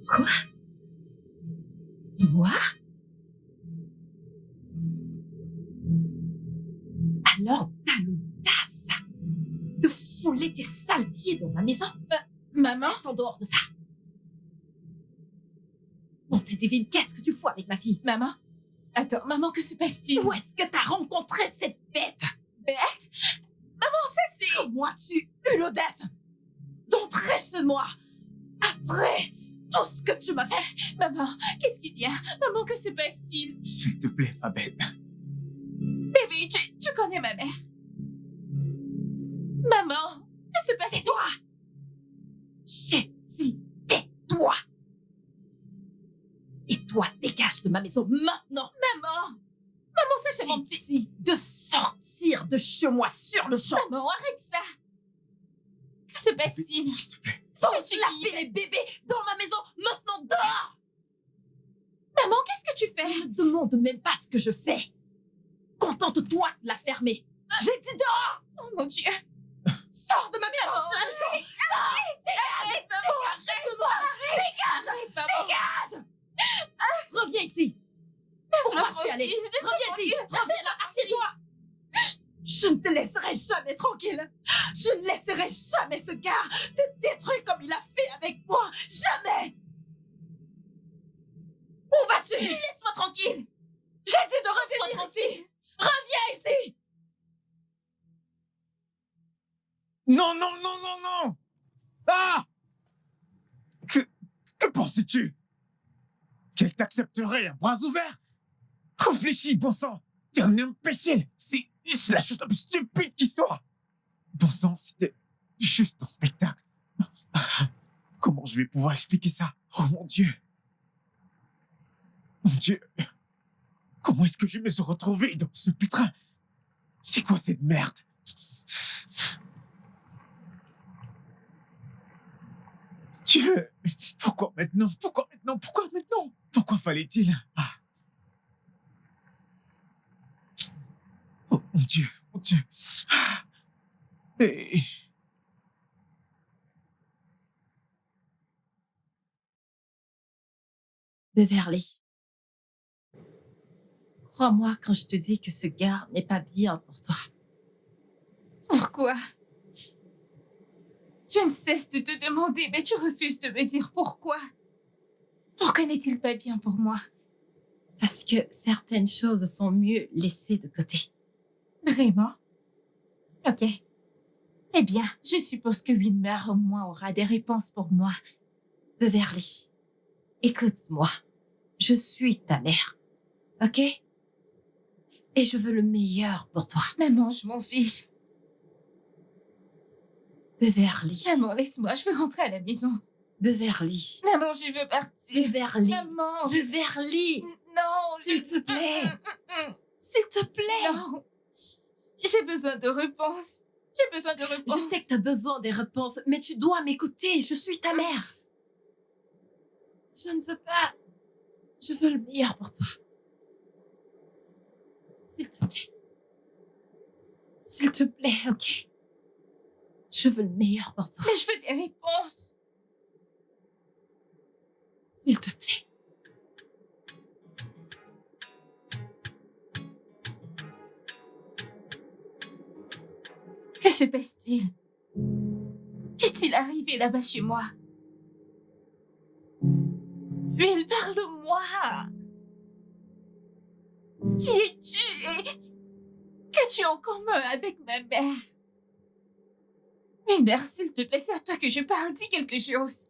Quoi? Toi? Alors t'as l'audace de fouler tes sales pieds dans ma maison? Maman? Reste en dehors de ça. Bon, t'es divine, qu'est-ce que tu fous avec ma fille? Maman? Attends, maman, que se passe-t-il? Où est-ce que t'as rencontré cette bête? Bête? Maman, ça c'est... Comment as-tu eu l'audace d'entrer chez moi après tout ce que tu m'as fait? Maman, qu'est-ce qu'il y a? Maman, que se passe-t-il? S'il te plaît, ma belle. Bébé, tu connais ma mère. Maman, que se passe-t-il? Tais-toi! J'ai dit tais-toi! Et toi, dégage de ma maison maintenant! Maman! Maman, ça c'est mon petit... Dit de sortir de chez moi sur le champ! Maman, arrête ça! Que se passe-t-il? S'il te plaît. Sans laver les bébés dans ma maison! Maintenant, dehors! Maman, qu'est-ce que tu fais? Ne me demande même pas ce que je fais! Contente-toi de la fermer! J'ai dit dehors! Oh mon Dieu! Sors de ma maison! Dégage! Reviens ici! Où vas-tu aller? Reviens ici! Reviens là! Assieds-toi! Je ne te laisserai jamais tranquille! Je ne laisserai jamais ce gars te détruire comme il a fait avec moi! Jamais! Où vas-tu? Laisse-moi tranquille! J'ai dit de revenir ici! Reviens ici! Non, non, non, non, non! Ah! Que pensais-tu? Qu'elle t'accepterait à bras ouverts? Réfléchis, bon sang! T'es un imbécile! C'est la chose la plus stupide qui soit! Bon sang, c'était juste un spectacle. Comment je vais pouvoir expliquer ça? Oh mon Dieu! Mon Dieu! Comment est-ce que je me suis retrouvé dans ce pétrin? C'est quoi cette merde? Dieu! Pourquoi maintenant? Pourquoi maintenant? Pourquoi maintenant? Pourquoi fallait-il? Ah. Oh mon Dieu! Mon Dieu! Ah. Et... Beverly, crois-moi quand je te dis que ce gars n'est pas bien pour toi. Pourquoi? Je ne cesse de te demander, mais tu refuses de me dire pourquoi. Pourquoi n'est-il pas bien pour moi? Parce que certaines choses sont mieux laissées de côté. Vraiment? Ok. Eh bien, je suppose que Wilmer au moins aura des réponses pour moi. Beverly, écoute-moi. Je suis ta mère, ok? Et je veux le meilleur pour toi. Maman, je m'en fiche. Beverly. Maman, laisse-moi, je veux rentrer à la maison. Beverly. Maman, je veux partir. Beverly. Maman, Beverly. Non, S'il te plaît. S'il te plaît. Non. J'ai besoin de réponses. J'ai besoin de réponses. Je sais que tu as besoin des réponses, mais tu dois m'écouter. Je suis ta mère. Je ne veux pas. Je veux le meilleur pour toi. S'il te plaît. S'il te plaît, ok? Je veux le meilleur pour toi. Mais je veux des réponses. S'il te plaît. Que se passe-t-il? Qu'est-il arrivé là-bas chez moi? Will, parle-moi. Qui es-tu et qu'as-tu en commun avec ma mère? Wilmer, s'il te plaît, c'est à toi que je parle. Dis quelque chose.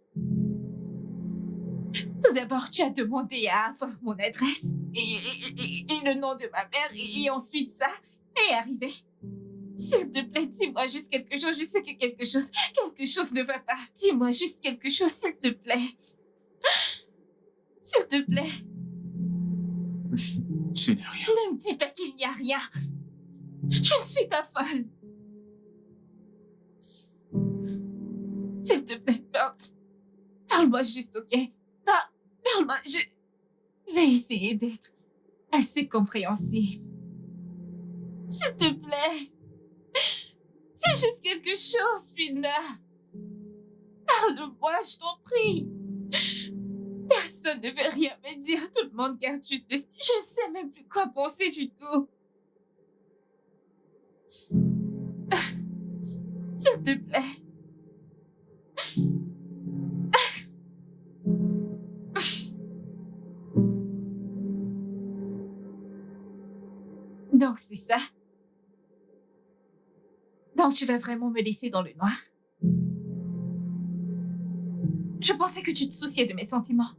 Tout d'abord, tu as demandé à avoir mon adresse et le nom de ma mère et ensuite ça est arrivé. S'il te plaît, dis-moi juste quelque chose. Je sais que quelque chose ne va pas. Dis-moi juste quelque chose, s'il te plaît. S'il te plaît. Ce n'est rien. Ne me dis pas qu'il n'y a rien. Je ne suis pas folle. S'il te plaît, parle-moi juste, ok? Parle-moi, je vais essayer d'être assez compréhensive. S'il te plaît. C'est juste quelque chose, Wilmer. Parle-moi, je t'en prie. Personne ne veut rien me dire. Tout le monde garde juste le... Je ne sais même plus quoi penser du tout. S'il te plaît. Donc, c'est ça. Donc, tu vas vraiment me laisser dans le noir? Je pensais que tu te souciais de mes sentiments.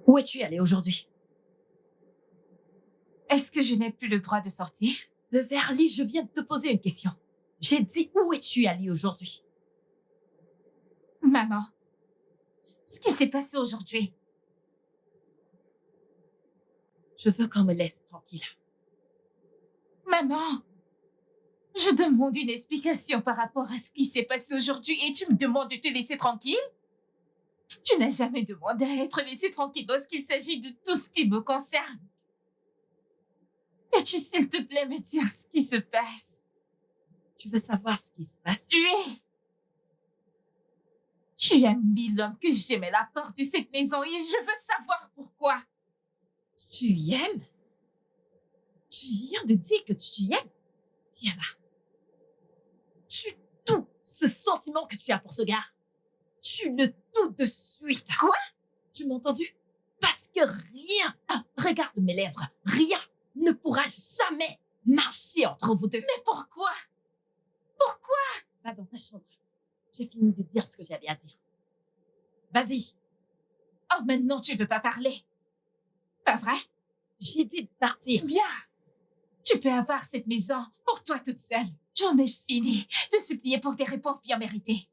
Où es-tu allé aujourd'hui? Est-ce Est-ce que je n'ai plus le droit de sortir? Beverly, je viens de te poser une question. J'ai dit où es-tu allée aujourd'hui? Maman, ce qui s'est passé aujourd'hui. Je veux qu'on me laisse tranquille. Maman, je demande une explication par rapport à ce qui s'est passé aujourd'hui et tu me demandes de te laisser tranquille? Tu n'as jamais demandé à être laissé tranquille lorsqu'il s'agit de tout ce qui me concerne. Peux-tu, s'il te plaît, me dire ce qui se passe? Tu veux savoir ce qui se passe? Oui. Tu as mis l'homme que j'aimais à la porte de cette maison et je veux savoir pourquoi. Tu aimes? Tu viens de dire que tu aimes? Tiens là. Tu tout ce sentiment que tu as pour ce gars. Tu le tout de suite. Quoi? Tu m'as entendu? Parce que rien, regarde mes lèvres, rien ne pourra jamais marcher entre vous deux. Mais pourquoi? Pourquoi? Va dans ta chambre. J'ai fini de dire ce que j'avais à dire. Vas-y. Oh, maintenant tu veux pas parler. Pas vrai? J'ai dit de partir. Bien. Tu peux avoir cette maison pour toi toute seule. J'en ai fini de supplier pour des réponses bien méritées.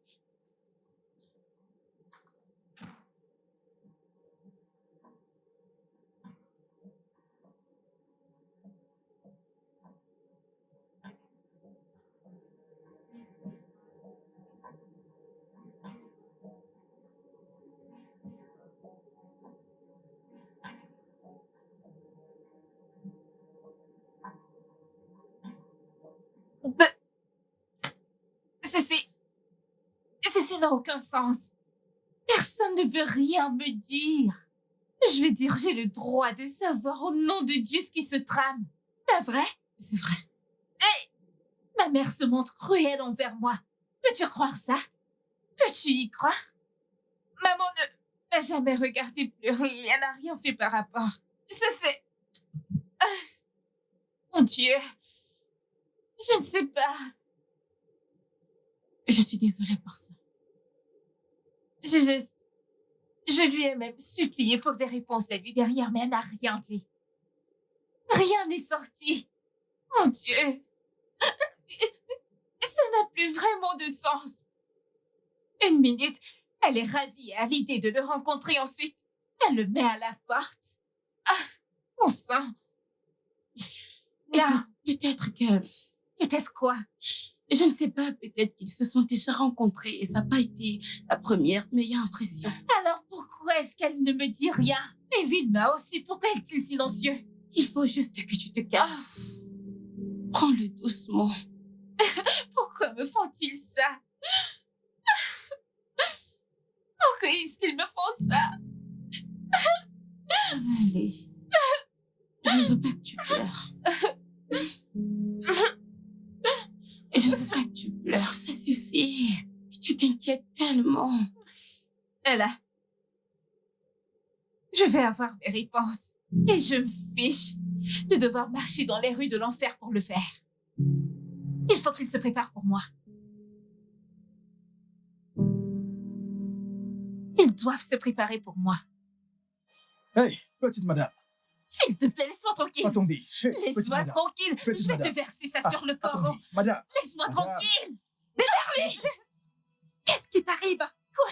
Ceci n'a aucun sens. Personne ne veut rien me dire. Je veux dire, j'ai le droit de savoir au nom de Dieu ce qui se trame. Pas vrai? C'est vrai. Ma mère se montre cruelle envers moi. Peux-tu croire ça? Peux-tu y croire? Maman ne m'a jamais regardé pleurer et elle n'a rien fait par rapport. Ça, c'est... Mon Dieu. Je ne sais pas. Je suis désolée pour ça. Je lui ai même supplié pour des réponses à lui derrière, mais elle n'a rien dit. Rien n'est sorti. Mon Dieu. Ça n'a plus vraiment de sens. Une minute, elle est ravie à l'idée de le rencontrer ensuite. Elle le met à la porte. Ah, mon sang. Là, Peut-être que... peut-être quoi? Je ne sais pas, peut-être qu'ils se sont déjà rencontrés et ça n'a pas été la première meilleure impression. Alors pourquoi est-ce qu'elle ne me dit rien? Et Vilma aussi, pourquoi est-il silencieux? Il faut juste que tu te calmes. Prends-le doucement. Pourquoi me font-ils ça? Pourquoi est-ce qu'ils me font ça? Ça va aller. Je ne veux pas que tu pleures. Je ne veux pas que tu pleures, ça suffit. Tu t'inquiètes tellement. Là, je vais avoir mes réponses. Et je me fiche de devoir marcher dans les rues de l'enfer pour le faire. Il faut qu'il se prépare pour moi. Ils doivent se préparer pour moi. Hey, petite madame, S'il te plaît, laisse-moi tranquille. attendez. Hey, petite Laisse-moi madame. tranquille. Petite Je vais te madame. verser ça Ah, sur le corps. attendez, madame. Laisse-moi Madame. tranquille. Beverly! Qu'est-ce qui t'arrive? Quoi?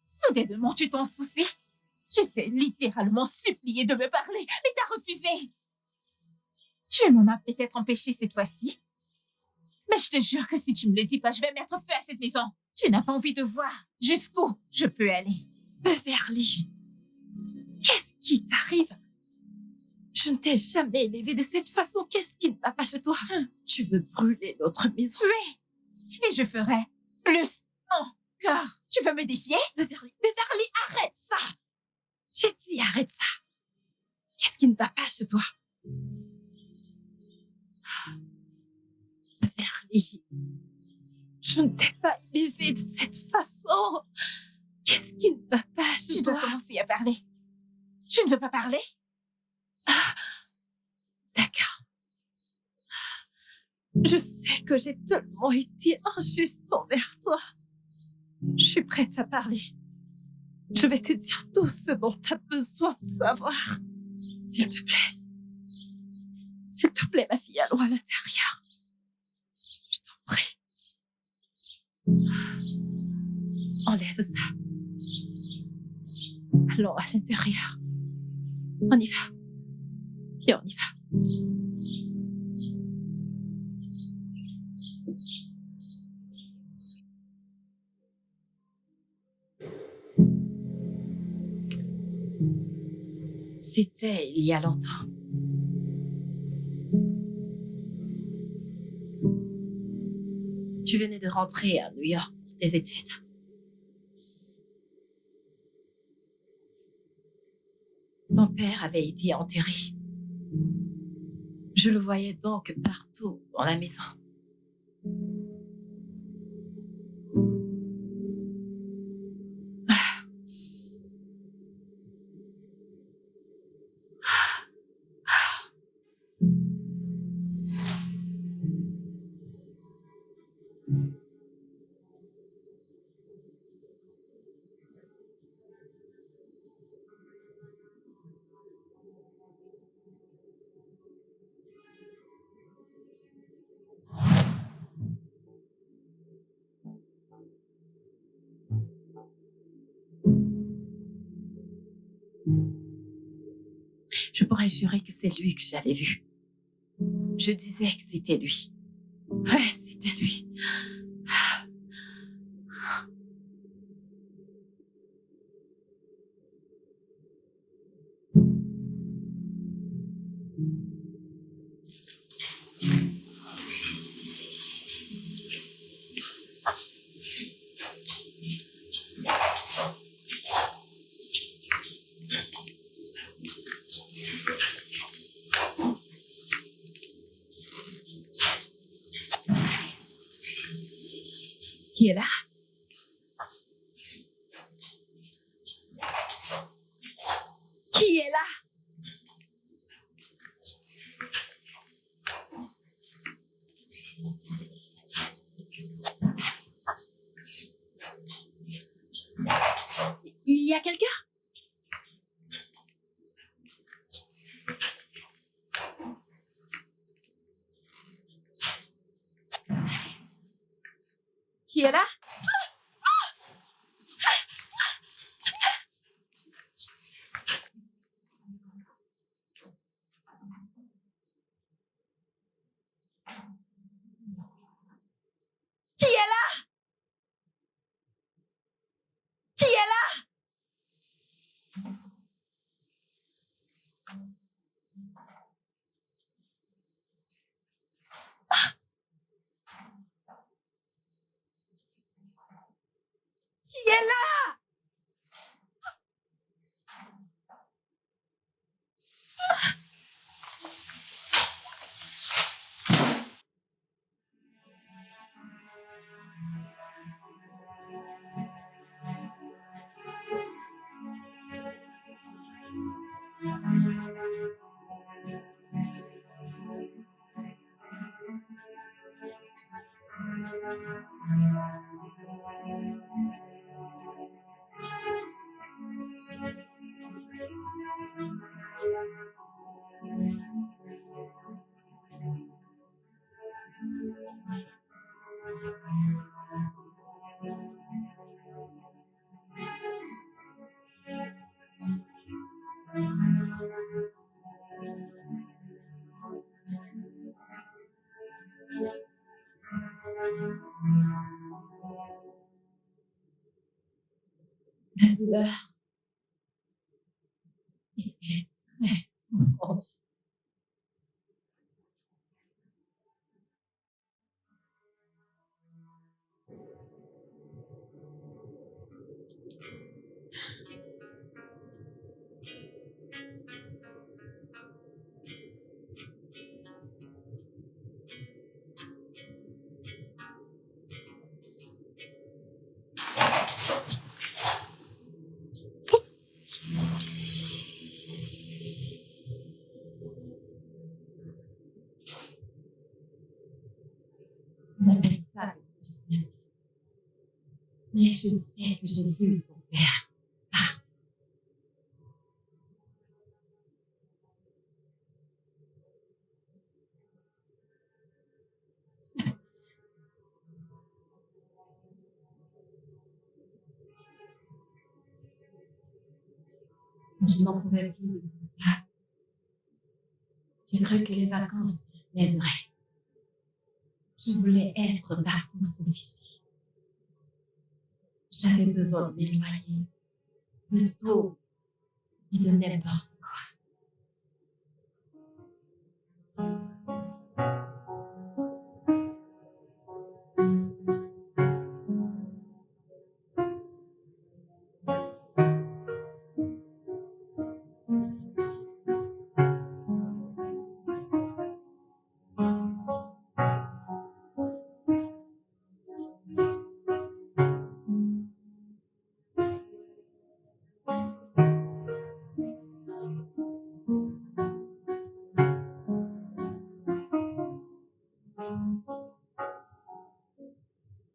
Soudainement, tu t'en soucies? Je t'ai littéralement supplié de me parler, mais t'as refusé. Tu m'en as peut-être empêché cette fois-ci. Mais je te jure que si tu me le dis pas, je vais mettre feu à cette maison. Tu n'as pas envie de voir jusqu'où je peux aller. Beverly, qu'est-ce qui t'arrive? Je ne t'ai jamais élevée de cette façon. Qu'est-ce qui ne va pas chez toi? Tu veux brûler notre maison? Oui, et je ferai plus encore. Tu veux me défier? Beverly, arrête ça! J'ai dit arrête ça. Qu'est-ce qui ne va pas chez toi? Beverly, je ne t'ai pas élevée de cette façon. Qu'est-ce qui ne va pas chez Tu toi? dois commencer à parler. Tu ne veux pas parler? D'accord. Je sais que j'ai tellement été injuste envers toi. Je suis prête à parler. Je vais te dire tout ce dont tu as besoin de savoir. S'il te plaît. S'il te plaît, ma fille, allons à l'intérieur. Je t'en prie. Enlève ça. Allons à l'intérieur. On y va. Et on y va. C'était il y a longtemps. Tu venais de rentrer à New York pour tes études. Ton père avait été enterré. Je le voyais donc partout dans la maison. Je pourrais jurer que c'est lui que j'avais vu. Je disais que c'était lui. Ouais, c'était lui. Qui est là? Qui est là? Il y a quelqu'un? Qui est là? Qui est là? Qui est là? Qui est là? La douleur était très profonde. On appelle ça l'hallucination. Mais je sais que j'ai vu ton père partout. Je n'en pouvais plus de tout ça. J'ai cru que les vacances m'aideraient. Je voulais être partout sauf ici. J'avais besoin de m'éloigner de tout et de n'importe quoi.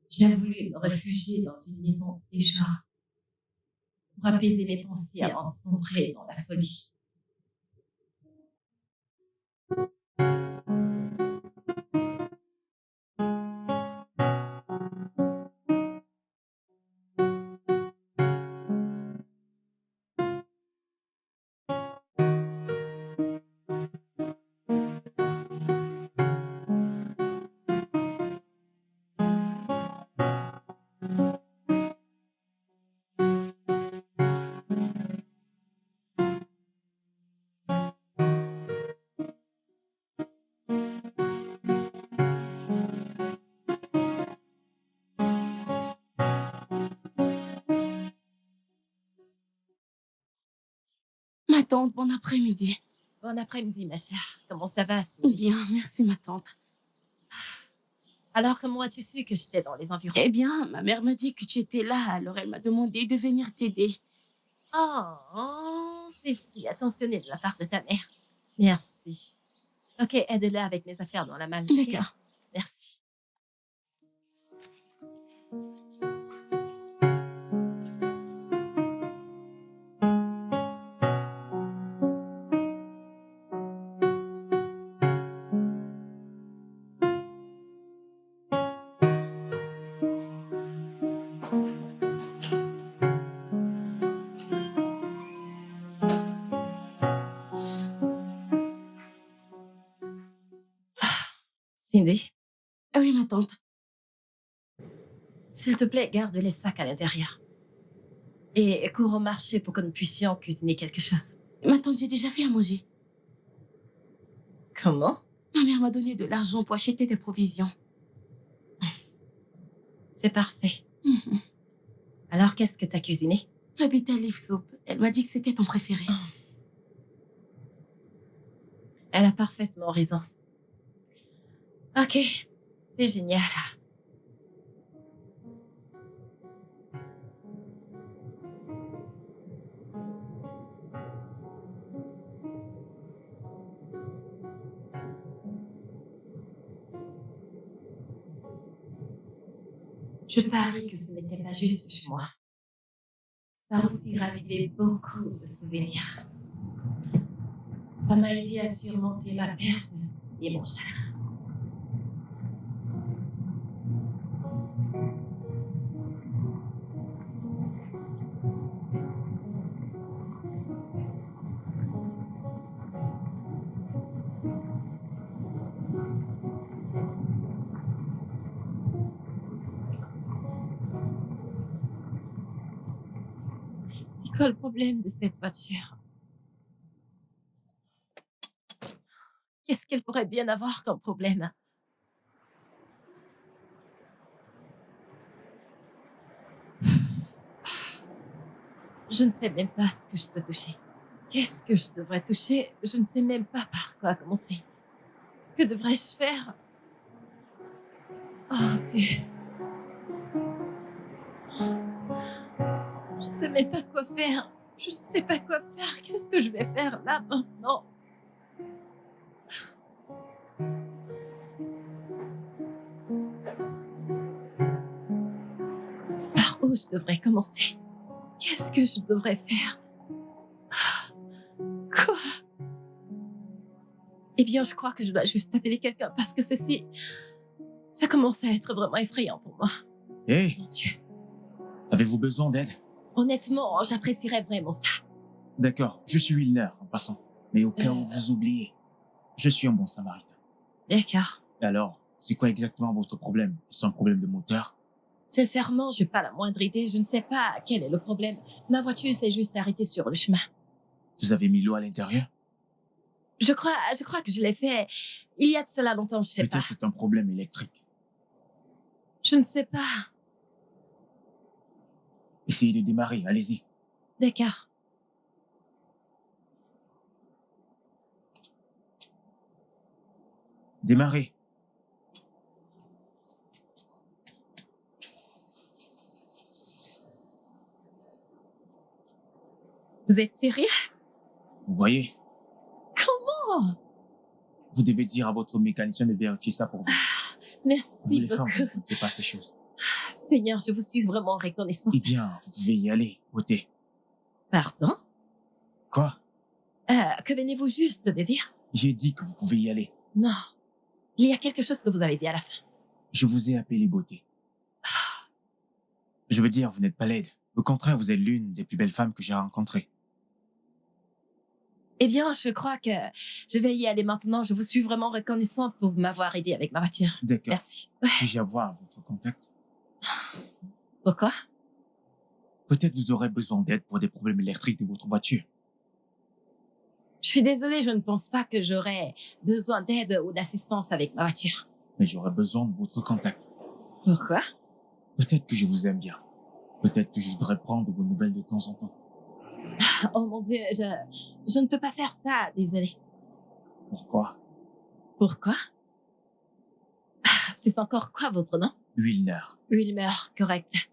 J'ai voulu me réfugier dans une maison de séjour pour apaiser mes pensées avant de sombrer dans la folie. Ma tante, bon après-midi. Bon après-midi, ma chère. Comment ça va, Cindy? Bien, merci ma tante. Alors, comment as-tu su que j'étais dans les environs? Eh bien, ma mère m'a dit que tu étais là, alors elle m'a demandé de venir t'aider. Oh, c'est si attentionné de la part de ta mère. Merci. Ok, aide-la avec mes affaires dans la malle. ok? D'accord. Merci. Cindy, Ah oui, ma tante. s'il te plaît, garde les sacs à l'intérieur. Et cours au marché pour que nous puissions cuisiner quelque chose. Ma tante, j'ai déjà fait à manger. Comment? Ma mère m'a donné de l'argent pour acheter des provisions. C'est parfait. Mhm. Alors, qu'est-ce que t'as cuisiné? La bitter leaf soup. Elle m'a dit que c'était ton préféré. Elle a parfaitement raison. Ok, c'est génial. Je parie que ce n'était pas juste chez moi. Ça a aussi ravivé beaucoup de souvenirs. Ça m'a aidé à surmonter ma perte et mon chagrin. C'est quoi le problème de cette voiture? Qu'est-ce qu'elle pourrait bien avoir comme problème? Je ne sais même pas ce que je peux toucher. Qu'est-ce que je devrais toucher? Je ne sais même pas par quoi commencer. Que devrais-je faire? Oh Dieu. Je ne sais même pas quoi faire. Je ne sais pas quoi faire. Qu'est-ce que je vais faire là maintenant? Par où je devrais commencer? Qu'est-ce que je devrais faire? Quoi? Eh bien, je crois que je dois juste appeler quelqu'un parce que ceci, ça commence à être vraiment effrayant pour moi. Hey, Mon Dieu. avez-vous besoin d'aide? Honnêtement, j'apprécierais vraiment ça. D'accord, je suis Wilner en passant. Mais au cas où vous oubliez, je suis un bon samaritain. D'accord. Alors, c'est quoi exactement votre problème? C'est un problème de moteur? Sincèrement, j'ai pas la moindre idée. Je ne sais pas quel est le problème. Ma voiture s'est juste arrêtée sur le chemin. Vous avez mis l'eau à l'intérieur? Je crois que je l'ai fait il y a de cela longtemps, je sais pas. Peut-être c'est un problème électrique. Je ne sais pas. Essayez de démarrer, allez-y. D'accord. Démarrez. Vous êtes sérieux? Vous voyez? Comment? Vous devez dire à votre mécanicien de vérifier ça pour vous. Merci Vous les femmes, beaucoup. vous ne connaissez pas ces choses. Seigneur, je vous suis vraiment reconnaissante. Eh bien, vous pouvez y aller, ôtez. Pardon? Quoi? Que venez-vous juste de dire? J'ai dit que vous pouvez y aller. Non. Il y a quelque chose que vous avez dit à la fin. Je vous ai appelé beauté. Je veux dire, vous n'êtes pas laide. Au contraire, vous êtes l'une des plus belles femmes que j'ai rencontrées. Eh bien, je crois que je vais y aller maintenant. Je vous suis vraiment reconnaissante pour m'avoir aidé avec ma voiture. D'accord. Merci. Puis-je avoir votre contact? Pourquoi? Peut-être vous aurez besoin d'aide pour des problèmes électriques de votre voiture. Je suis désolée, je ne pense pas que j'aurais besoin d'aide ou d'assistance avec ma voiture. Mais j'aurais besoin de votre contact. Pourquoi? Peut-être que je vous aime bien. Peut-être que je voudrais prendre vos nouvelles de temps en temps. Oh mon Dieu, je ne peux pas faire ça, désolée. Pourquoi? Pourquoi? C'est encore quoi votre nom? Wilner. Wilmer, correct.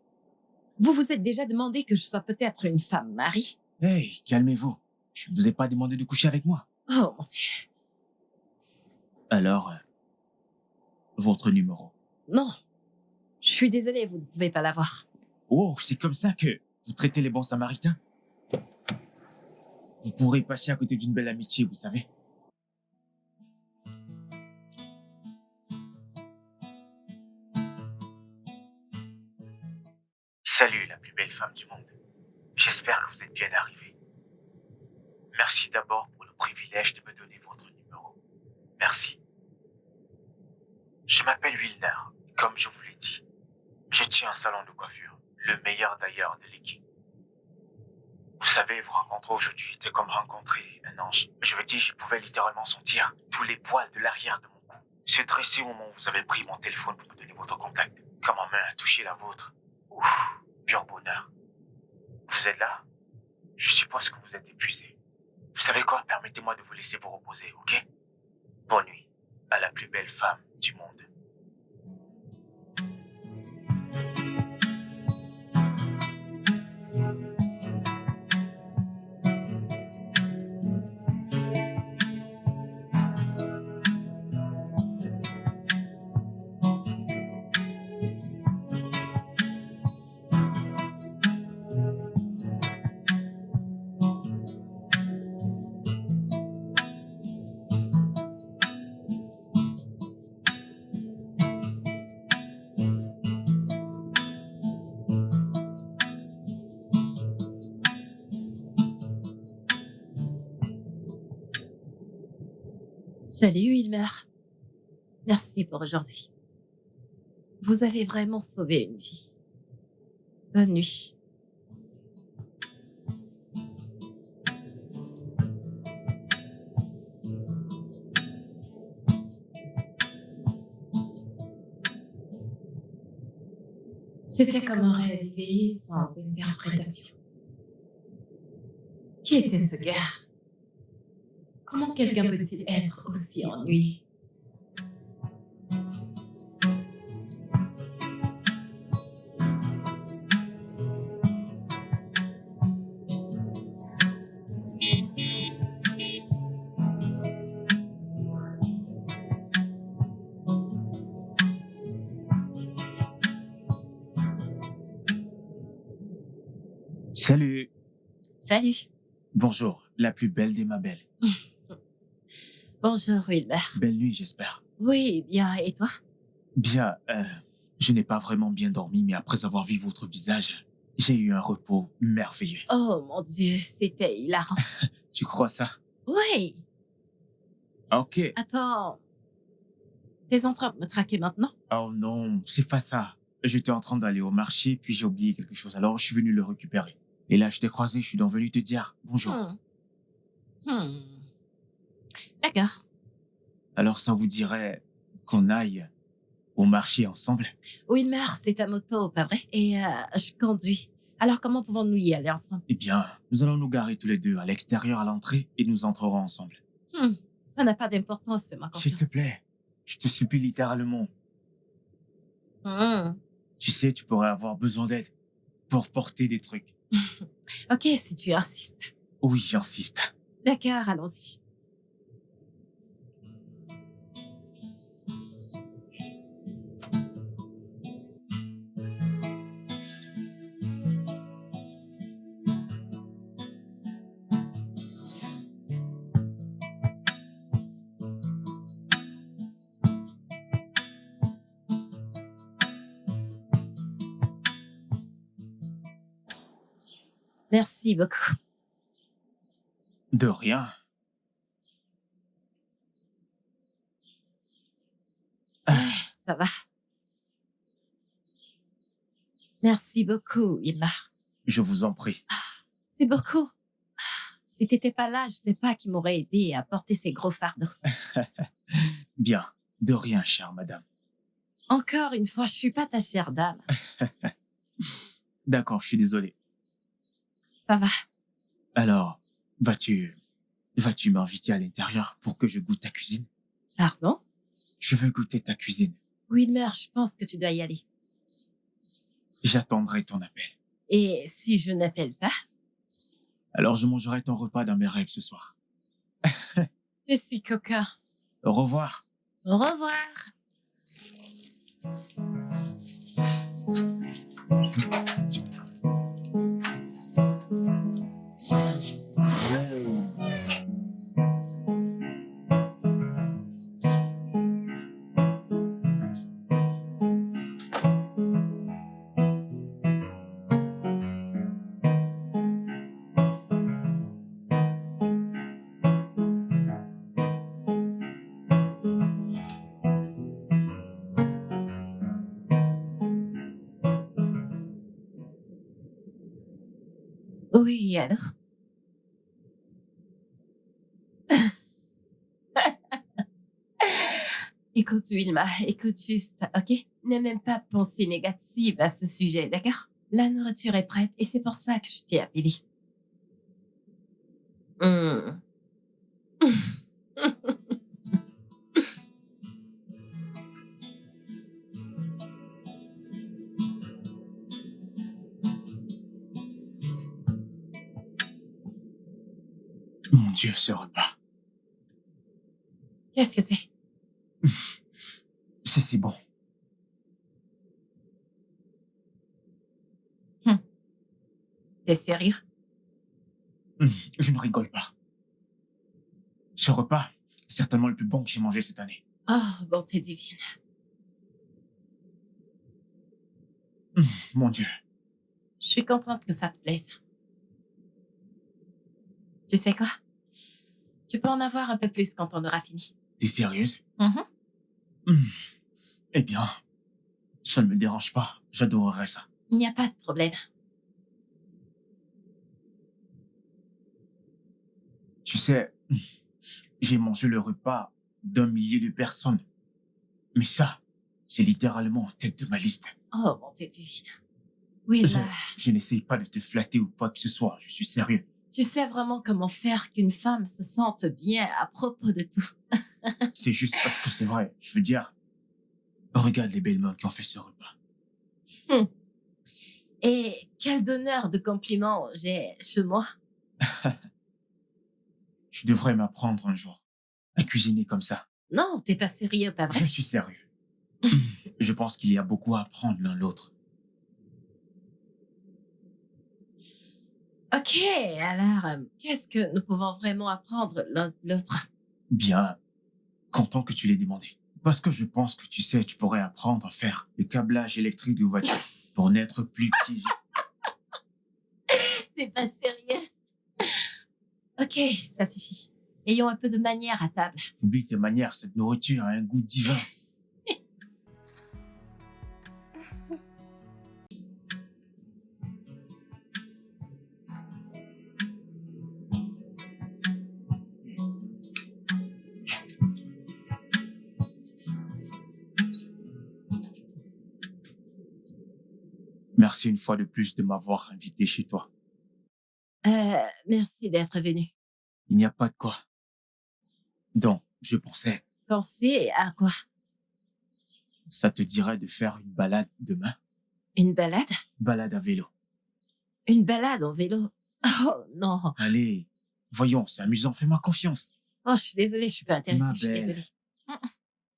Vous vous êtes déjà demandé que je sois peut-être une femme mariée? Hey, calmez-vous. Je ne vous ai pas demandé de coucher avec moi. Oh mon Dieu. Alors, votre numéro. Non. Je suis désolée, vous ne pouvez pas l'avoir. Oh, c'est comme ça que vous traitez les bons samaritains? Vous pourrez passer à côté d'une belle amitié, vous savez. Salut, la plus belle femme du monde. J'espère que vous êtes bien arrivée. Merci d'abord pour le privilège de me donner votre numéro. Merci. Je m'appelle Wilner, comme je vous l'ai dit. Je tiens un salon de coiffure, le meilleur d'ailleurs de l'équipe. Vous savez, vous rencontrer aujourd'hui était comme rencontrer un ange. Je veux dire, je pouvais littéralement sentir tous les poils de l'arrière de mon cou se dresser au moment où vous avez pris mon téléphone pour me donner votre contact. Quand ma main a touché la vôtre. Ouf, pur bonheur. Vous êtes là? Je suppose que vous êtes épuisé. Vous savez quoi? Permettez-moi de vous laisser vous reposer, ok? Bonne nuit à la plus belle femme du monde. Salut, Wilmer. Merci pour aujourd'hui. Vous avez vraiment sauvé une vie. Bonne nuit. C'était comme un rêve éveillé sans interprétation. Qui était ce gars? Comment quelqu'un peut-il être aussi ennuyé? Salut. Salut. Bonjour, la plus belle des ma belle. Bonjour, Wilmer. Belle nuit, j'espère. Oui, bien, et toi? Bien, je n'ai pas vraiment bien dormi, mais après avoir vu votre visage, J'ai eu un repos merveilleux. Oh mon Dieu, c'était hilarant. Tu crois ça? Oui, Ok. attends, t'es en train de me traquer maintenant? Oh non, c'est pas ça. J'étais en train d'aller au marché, puis j'ai oublié quelque chose, alors je suis venu le récupérer. Et là, je t'ai croisé, je suis donc venu te dire bonjour. Hmm. D'accord. Alors ça vous dirait qu'on aille au marché ensemble? Wilmer, c'est ta moto, pas vrai? Et je conduis. Alors comment pouvons-nous y aller ensemble? Eh bien, nous allons nous garer tous les deux à l'extérieur à l'entrée et nous entrerons ensemble. Ça n'a pas d'importance, fais-moi S'il confiance. te plaît, je te supplie littéralement. Hmm. Tu sais, tu pourrais avoir besoin d'aide pour porter des trucs. Ok, si tu insistes. Oui, j'insiste. D'accord, allons-y. Merci beaucoup. De rien. Ça va. Merci beaucoup, Wilmer. Je vous en prie. C'est beaucoup. Si t'étais pas là, je sais pas qui m'aurait aidé à porter ces gros fardeaux. Bien. De rien, chère madame. Encore une fois, je suis pas ta chère dame. D'accord, je suis désolé. Ça va. Alors, vas-tu m'inviter à l'intérieur pour que je goûte ta cuisine? Pardon? Je veux goûter ta cuisine. Wilmer, je pense que tu dois y aller. J'attendrai ton appel. Et si je n'appelle pas, Alors, je mangerai ton repas dans mes rêves ce soir. je suis coquin. Au revoir. Au revoir. Oui, alors? Écoute, Wilma, écoute juste, ok? N'aie même pas de pensée négative à ce sujet, d'accord? La nourriture est prête et c'est pour ça que je t'ai appelé. Hmm. Mon Dieu, ce repas. Qu'est-ce que c'est? C'est si bon. T'es sérieux? Je ne rigole pas. Ce repas est certainement le plus bon que j'ai mangé cette année. Oh, bonté divine. Mon Dieu. Je suis contente que ça te plaise. Tu sais quoi? Tu peux en avoir un peu plus quand on aura fini. T'es sérieuse? Mhm. Eh bien, ça ne me dérange pas. J'adorerais ça. Il n'y a pas de problème. Tu sais, j'ai mangé le repas d'un millier de personnes. Mais ça, c'est littéralement en tête de ma liste. Oh, bonté divine. Oui, là, Je n'essaye pas de te flatter ou quoi que ce soit. Je suis sérieux. tu sais vraiment comment faire qu'une femme se sente bien à propos de tout. C'est juste parce que c'est vrai. Je veux dire, regarde les belles mains qui ont fait ce repas. Et quel donneur de compliments j'ai chez moi. Je devrais m'apprendre un jour à cuisiner comme ça. Non, t'es pas sérieux, pas vrai? Je suis sérieux. Je pense qu'il y a beaucoup à apprendre l'un l'autre. Ok, alors, qu'est-ce que nous pouvons vraiment apprendre l'un de l'autre? Bien, content que tu l'aies demandé. Parce que je pense que tu sais, tu pourrais apprendre à faire le câblage électrique de voiture pour n'être plus qu'easy. T'es pas sérieux? Ok, ça suffit. Ayons un peu de manière à table. Oublie tes manières, cette nourriture a un goût divin. Merci une fois de plus de m'avoir invité chez toi. Merci d'être venu. Il n'y a pas de quoi. Donc, je pensais, Pensez à quoi? ça te dirait de faire une balade demain? Une balade? Balade à vélo. Une balade en vélo? Oh non. Allez, voyons, c'est amusant, fais-moi confiance. Oh, je suis désolée, je suis pas intéressée, Ma je suis belle. désolée.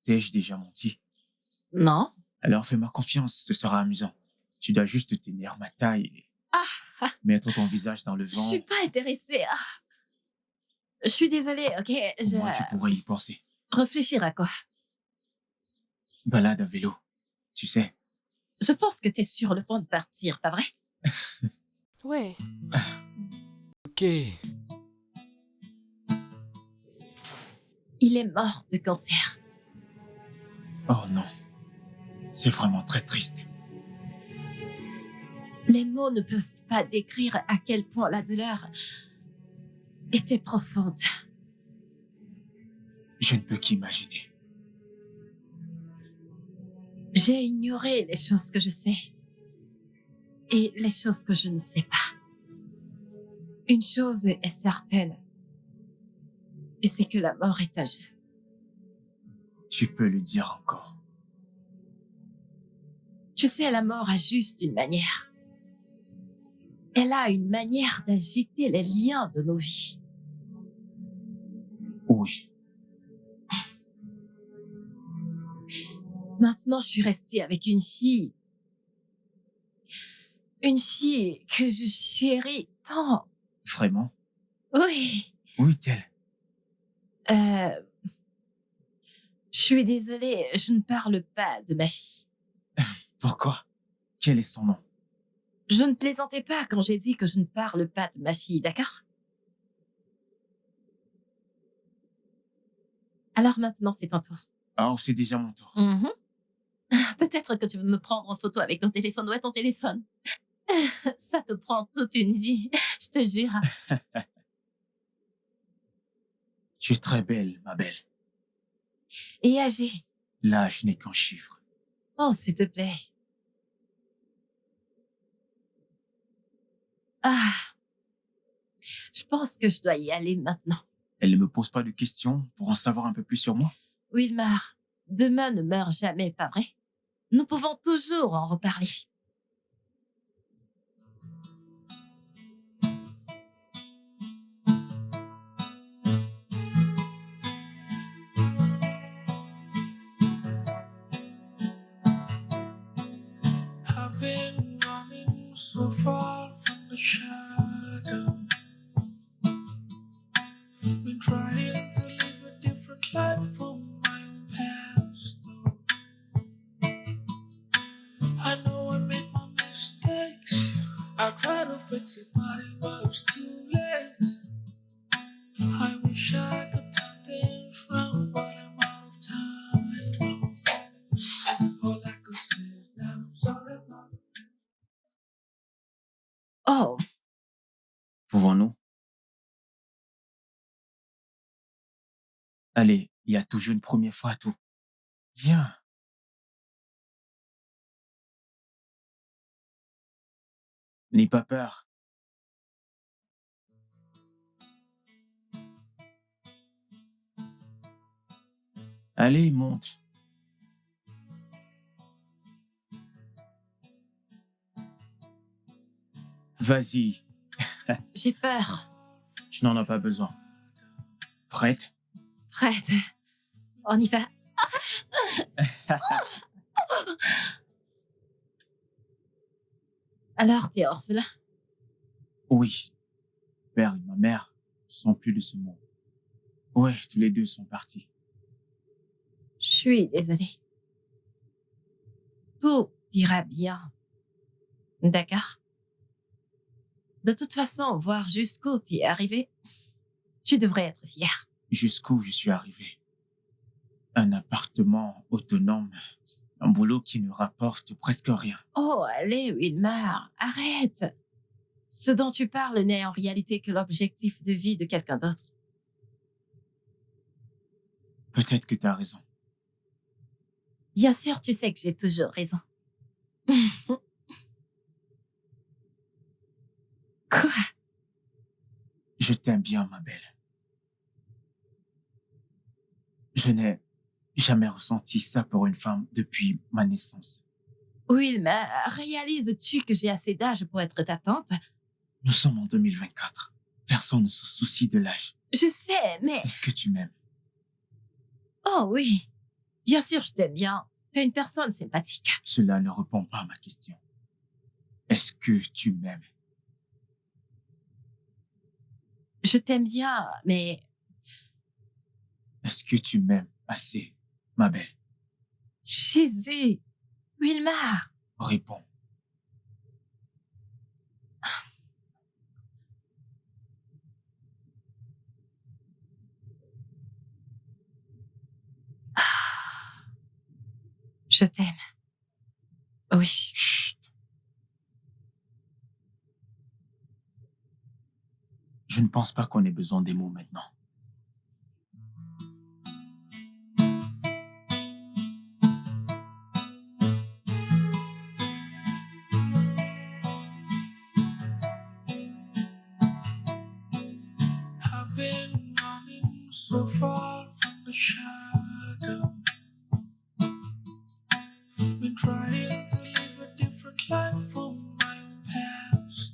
T'ai-je déjà menti? Non? Alors fais-moi confiance, ce sera amusant. Tu dois juste tenir ma taille et mettre ton visage dans le Je vent. suis pas intéressée. Je suis désolée, ok? Au moins, tu pourrais y penser. Réfléchir à quoi? Balade à vélo, tu sais. Je pense que t'es sur le point de partir, pas vrai? Ouais. Ok. Il est mort de cancer. Oh non, c'est vraiment très triste. Les mots ne peuvent pas décrire à quel point la douleur était profonde. Je ne peux qu'imaginer. J'ai ignoré les choses que je sais et les choses que je ne sais pas. Une chose est certaine, et c'est que la mort est un jeu. Tu peux le dire encore. Tu sais, la mort a juste une manière. Elle a une manière d'agiter les liens de nos vies. Oui, Maintenant, je suis restée avec une fille. Une fille que je chéris tant. vraiment? Oui. Où est-elle? Je suis désolée, je ne parle pas de ma fille. Pourquoi? Quel est son nom? Je ne plaisantais pas quand j'ai dit que je ne parle pas de ma fille, d'accord? Alors maintenant, c'est ton tour. Ah, c'est déjà mon tour. Peut-être que tu veux me prendre en photo avec ton téléphone. Où est ton téléphone? Ça te prend toute une vie, je te jure. Tu es très belle, ma belle. Et âgée. L'âge n'est qu'un chiffre. Oh, s'il te plaît. Ah, je pense que je dois y aller maintenant. Elle ne me pose pas de questions pour en savoir un peu plus sur moi? Wilmar, demain ne meurt jamais, pas vrai? Nous pouvons toujours en reparler. I've been running so far from the shadow. Been trying to live a different life from my own past. I know I made my mistakes. I tried to fix it, but it was too late. I wish I could turn things round, but I'm out of time. All I could say is that I'm sorry about it. Oh, Pouvons-nous? Allez, il y a toujours une première fois à tout. Viens. N'aie pas peur. Allez, monte. Vas-y, j'ai peur. tu n'en as pas besoin. Prête? Prête. On y va. Alors, t'es orphelin? Oui. Père et ma mère ne sont plus de ce monde. Ouais, tous les deux sont partis. Je suis désolée. Tout ira bien. D'accord? De toute façon, voir jusqu'où tu es arrivé, tu devrais être fier. Jusqu'où je suis arrivé. Un appartement autonome, un boulot qui ne rapporte presque rien. Oh, allez, Wilmar, arrête. Ce dont tu parles n'est en réalité que l'objectif de vie de quelqu'un d'autre. Peut-être que tu as raison. Bien sûr, tu sais que j'ai toujours raison. Quoi? Je t'aime bien, ma belle. Je n'ai jamais ressenti ça pour une femme depuis ma naissance. Wilmar, réalises-tu que j'ai assez d'âge pour être ta tante? Nous sommes en 2024. Personne ne se soucie de l'âge. Je sais, mais... Est-ce que tu m'aimes? Oh oui, bien sûr, je t'aime bien. T'es une personne sympathique. Cela ne répond pas à ma question. Est-ce que tu m'aimes? Je t'aime bien, mais... Est-ce que tu m'aimes assez, ma belle? Jésus! Wilmar! Réponds. Je t'aime. Oui. Chut. Je ne pense pas qu'on ait besoin des mots maintenant. I've been running so far from the shadow. Been trying to live a different life from my past.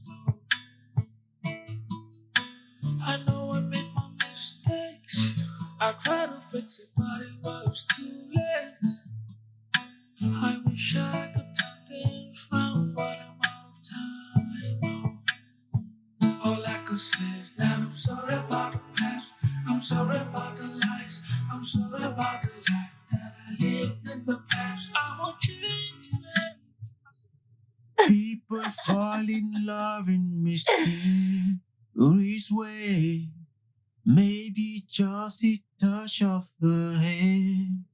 I know I made my mistakes. I tried to fix it, but it was too late. I wish I could turn things round, but I'm out of time. All I could say is that I'm sorry about the past. I'm sorry about the lies. I'm sorry about the life that I lived in the past. I won't change it. People fall in love in mysterious way. Maybe just a touch of her hand.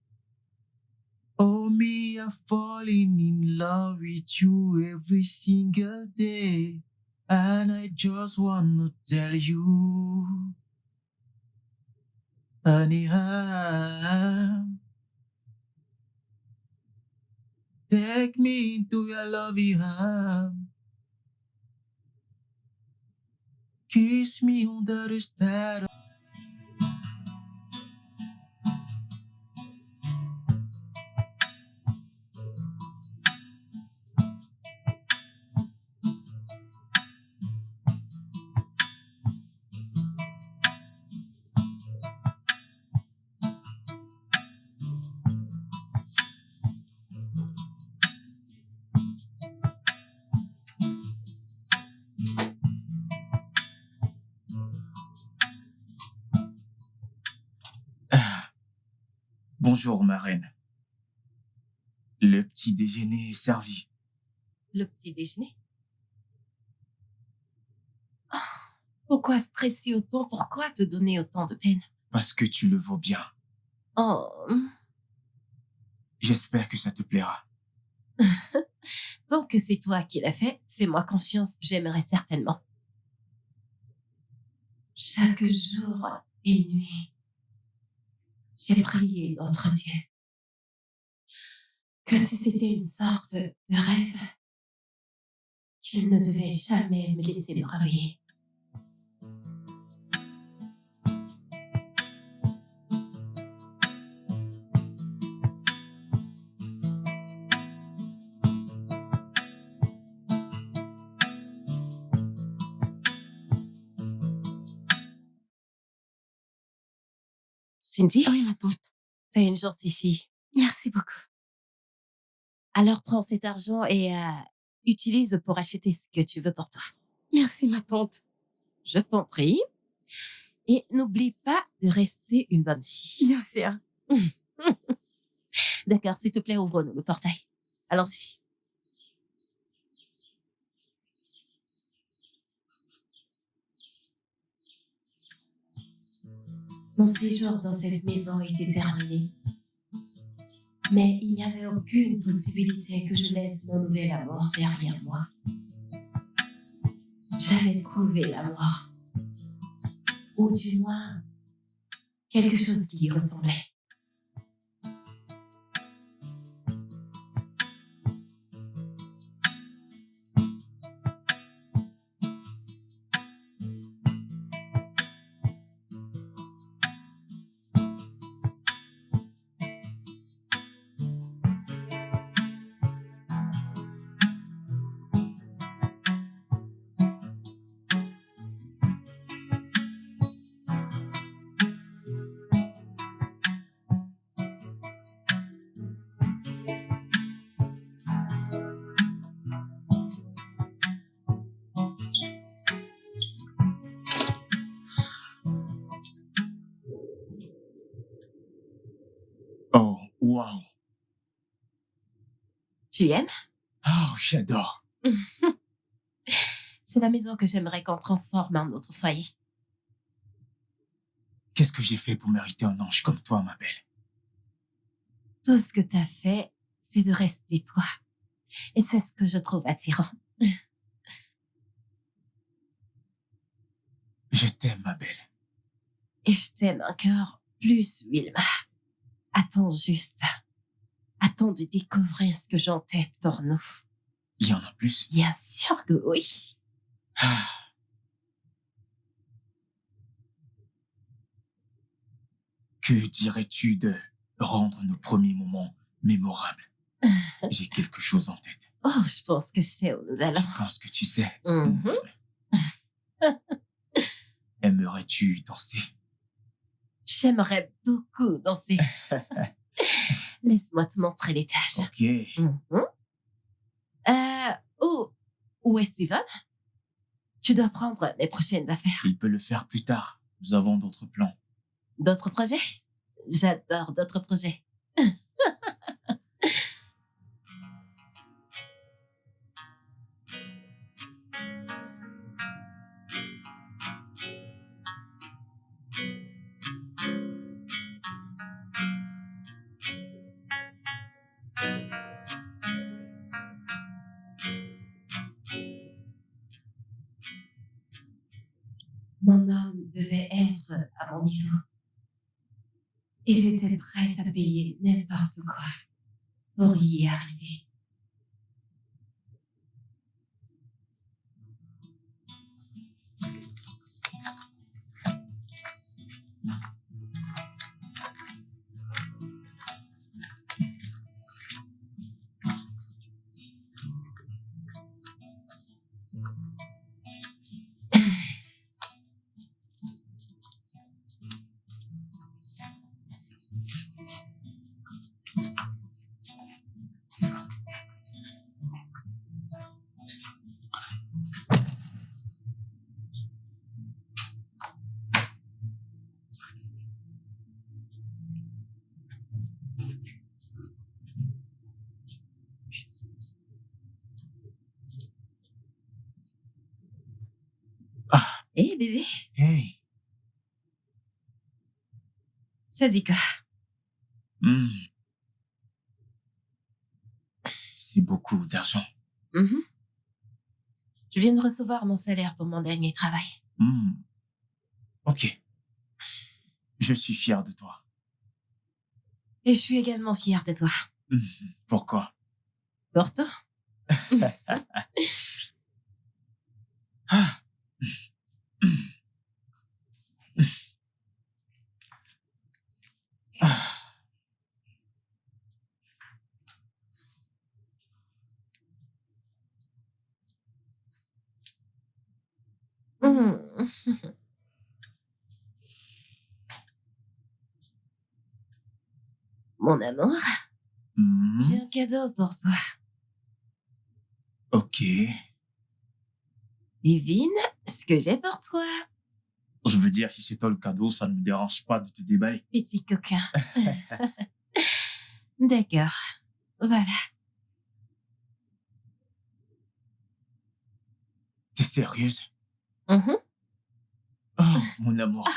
Oh, me, I'm falling in love with you every single day. And I just want to tell you, honey, take me into your loving arms. Kiss me under the stars. Bonjour, ma reine. Le petit déjeuner est servi. Le petit déjeuner? Oh, pourquoi stresser autant? Pourquoi te donner autant de peine? Parce que tu le vaux bien. Oh, J'espère que ça te plaira. tant que c'est toi qui l'as fait, fais-moi confiance, j'aimerais certainement. Chaque jour et nuit, j'ai prié notre Dieu que si c'était une sorte de rêve, qu'il ne devait jamais me laisser me réveiller. Cindy, Oui, ma tante. t'es une gentille fille. Merci beaucoup. Alors prends cet argent et utilise pour acheter ce que tu veux pour toi. Merci, ma tante. Je t'en prie. Et n'oublie pas de rester une bonne fille. Bien sûr. D'accord, s'il te plaît, ouvre-nous le portail. Allons-y. Mon séjour dans cette maison était terminé. Mais il n'y avait aucune possibilité que je laisse mon nouvel amour derrière moi. J'avais trouvé l'amour. Ou du moins, quelque chose qui y ressemblait. Oh, wow. Tu aimes? Oh, j'adore. C'est la maison que j'aimerais qu'on transforme en notre foyer. Qu'est-ce que j'ai fait pour mériter un ange comme toi, ma belle? Tout ce que t'as fait, c'est de rester toi. Et c'est ce que je trouve attirant. Je t'aime, ma belle. Et je t'aime encore plus, Wilma. Attends juste. Attends de découvrir ce que j'ai en tête pour nous. Il y en a plus? Bien sûr que oui. Ah. Que dirais-tu de rendre nos premiers moments mémorables? J'ai quelque chose en tête. Oh, je pense que je sais où nous allons. Je pense que tu sais. Mhm. Aimerais-tu danser? J'aimerais beaucoup danser. Laisse-moi te montrer l'étage. Ok. Mhm. Où est Steven? Tu dois prendre mes prochaines affaires. Il peut le faire plus tard. Nous avons d'autres plans. D'autres projets? J'adore d'autres projets. Mon homme devait être à mon niveau. Et j'étais prête à payer n'importe quoi pour y arriver. Ah, Hé, bébé, hey. ça dit quoi? Hmm. C'est beaucoup d'argent. Mhm. Je viens de recevoir mon salaire pour mon dernier travail. Hmm. Ok. Je suis fier de toi. Et je suis également fière de toi. Hmm. Pourquoi? Pourtant, Ah. Ah. mon amour, Hmm. j'ai un cadeau pour toi. Ok. Devine ce que j'ai pour toi, Je veux dire, si c'est toi le cadeau, ça ne me dérange pas de te déballer. petit coquin. D'accord. Voilà. T'es sérieuse? Mhm. Oh, mon amour.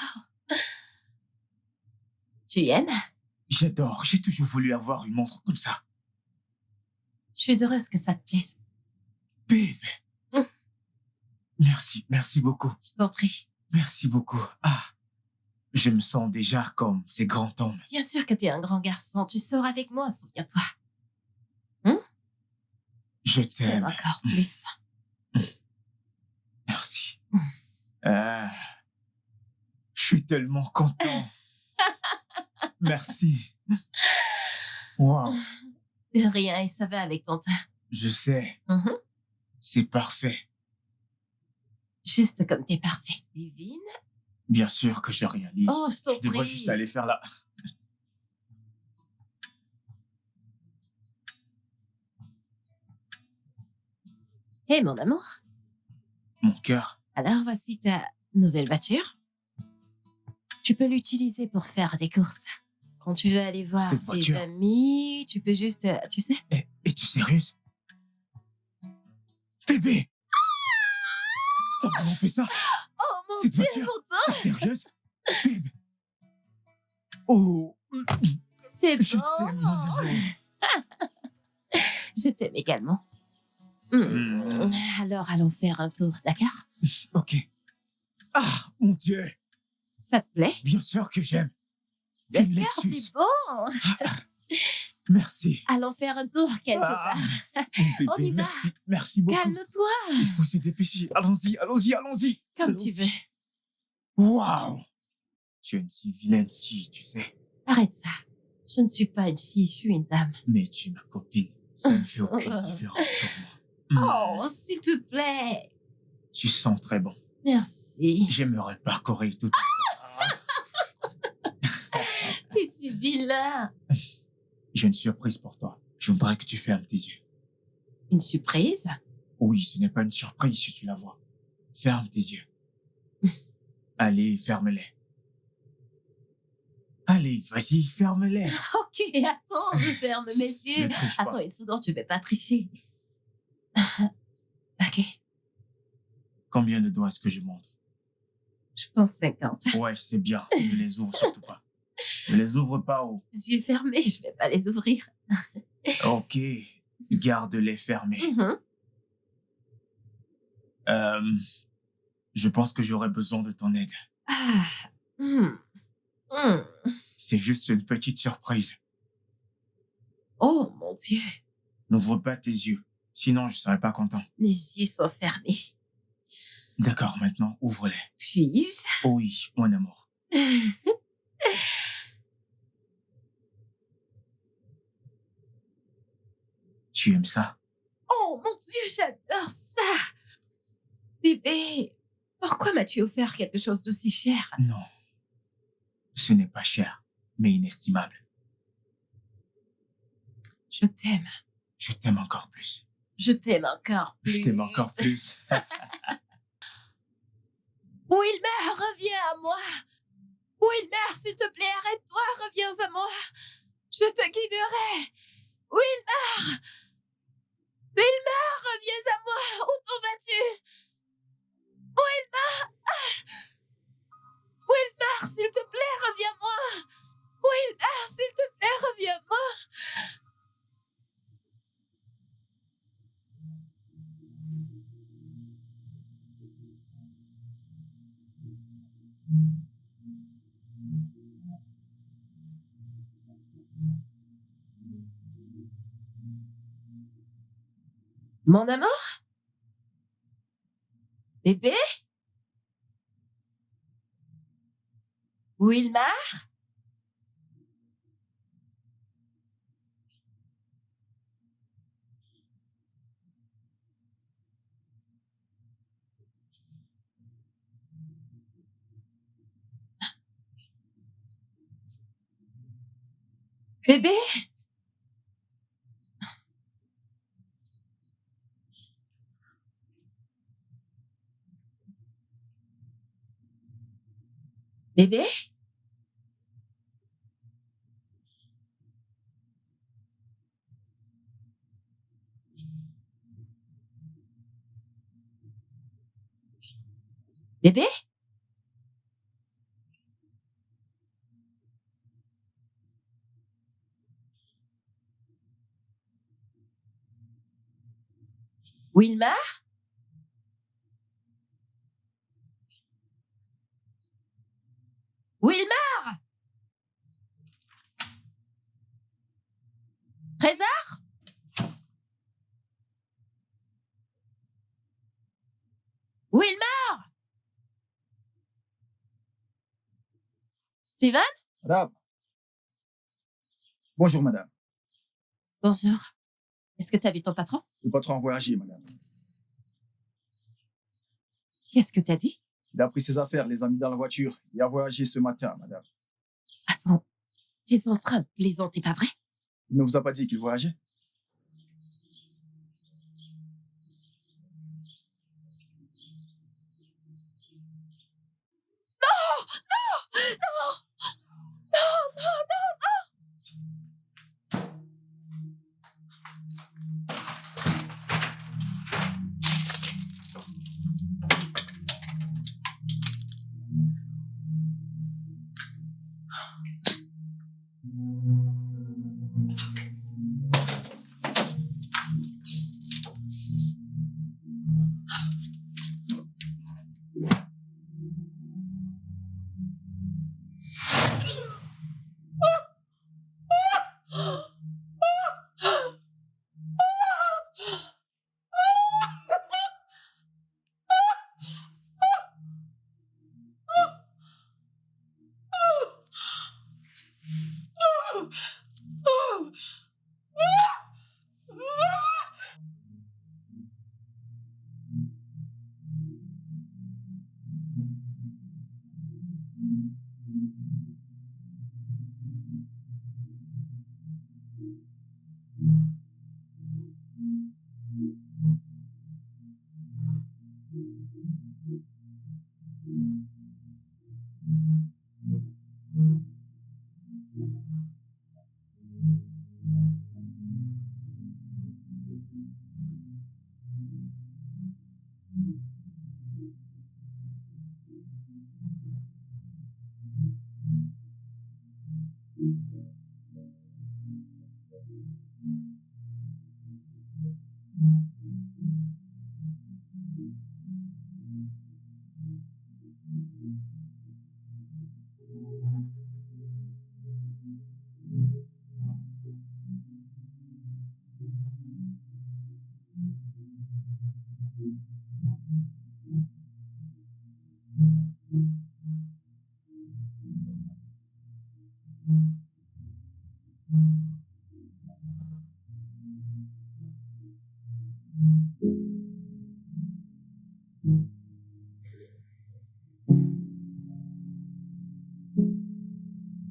Tu aimes? J'adore. J'ai toujours voulu avoir une montre comme ça. Je suis heureuse que ça te plaise. Babe. Mm. Merci beaucoup. Je t'en prie. Merci beaucoup. Ah, je me sens déjà comme ces grands hommes. Bien sûr que t'es un grand garçon. Tu sors avec moi, souviens-toi. Je Je t'aime t'aime. encore plus. Merci. Mm. Je suis tellement content. Merci. Wow, De rien, et ça va avec ton teint. je sais, Mhm. c'est parfait. Juste comme t'es parfait. Divine. Bien sûr que je réalise. Oh, je t'en Je devrais prie. juste aller faire là. Hé, mon amour. Mon cœur. Alors, voici ta nouvelle voiture. Tu peux l'utiliser pour faire des courses. Quand tu veux aller voir Cette tes voiture. amis, tu peux juste, tu sais. Es-tu sérieuse? Bébé! T'as vraiment fait ça? Oh mon Cette Dieu, voiture? mon temps. T'es sérieuse? Babe! Oh! C'est Je bon. t'aime, mon amour. Je t'aime également. Alors, allons faire un tour, d'accord? Ok. Ah, mon Dieu! Ça te plaît? Bien sûr que j'aime. Une D'accord, Lexus. c'est bon. Merci. Allons faire un tour quelque Ah, part. mon On y bébé, va. merci beaucoup. Calme-toi. Il faut se dépêcher. Allons-y. Comme tu veux. Waouh! Tu es une si vilaine fille, tu sais. Arrête ça. Je ne suis pas une fille, je suis une dame. Mais tu es ma copine. Ça ne fait aucune différence pour moi. Oh, s'il te plaît. Tu sens très bon. Merci. J'aimerais parcourir tout. T'es si vilain. J'ai une surprise pour toi. Je voudrais que tu fermes tes yeux. Une surprise? Oui, ce n'est pas une surprise si tu la vois. Ferme tes yeux. Allez, ferme-les. Allez, vas-y, ferme-les. Ok, attends, je ferme mes yeux. Ne triche pas. Attends une seconde, je vais pas tricher. Ok, Combien de doigts est-ce que je montre? je pense 50. Ouais, c'est bien. Ne les ouvre surtout pas. Ne les ouvre pas. Oh. Les yeux fermés, je vais pas les ouvrir. Ok, garde-les fermés. Mhm. Je pense que j'aurais besoin de ton aide. Ah. Hmm. Hmm. C'est juste une petite surprise. Oh mon Dieu, N'ouvre pas tes yeux, sinon je serais pas content. mes yeux sont fermés. D'accord, maintenant, ouvre-les. Puis-je? Oh oui, mon amour. Tu aimes ça? Oh mon Dieu, j'adore ça! Bébé, pourquoi m'as-tu offert quelque chose d'aussi cher? Non. Ce n'est pas cher, mais inestimable. Je t'aime. Je t'aime encore plus. Je t'aime encore plus. Je t'aime encore plus. Wilmer, reviens à moi. Wilmer, s'il te plaît, arrête-toi, reviens à moi. Je te guiderai. Wilmer! Wilmer, reviens à moi. Où t'en vas-tu? Wilmer! Wilmer, s'il te plaît, reviens-moi. Wilmer, s'il te plaît, reviens-moi. Mon amour? Bébé? Wilmar? Bébé? Bébé? Bébé? Wilmar? Wilmar? Trésor? Wilmar? Steven? Madame. Bonjour, madame. Bonjour. Est-ce que tu as vu ton patron? Le patron a voyagé, madame. Qu'est-ce que t'as dit? Il a pris ses affaires, les a mis dans la voiture. Il a voyagé ce matin, madame. Attends, t'es en train de plaisanter, pas vrai? Il ne vous a pas dit qu'il voyageait?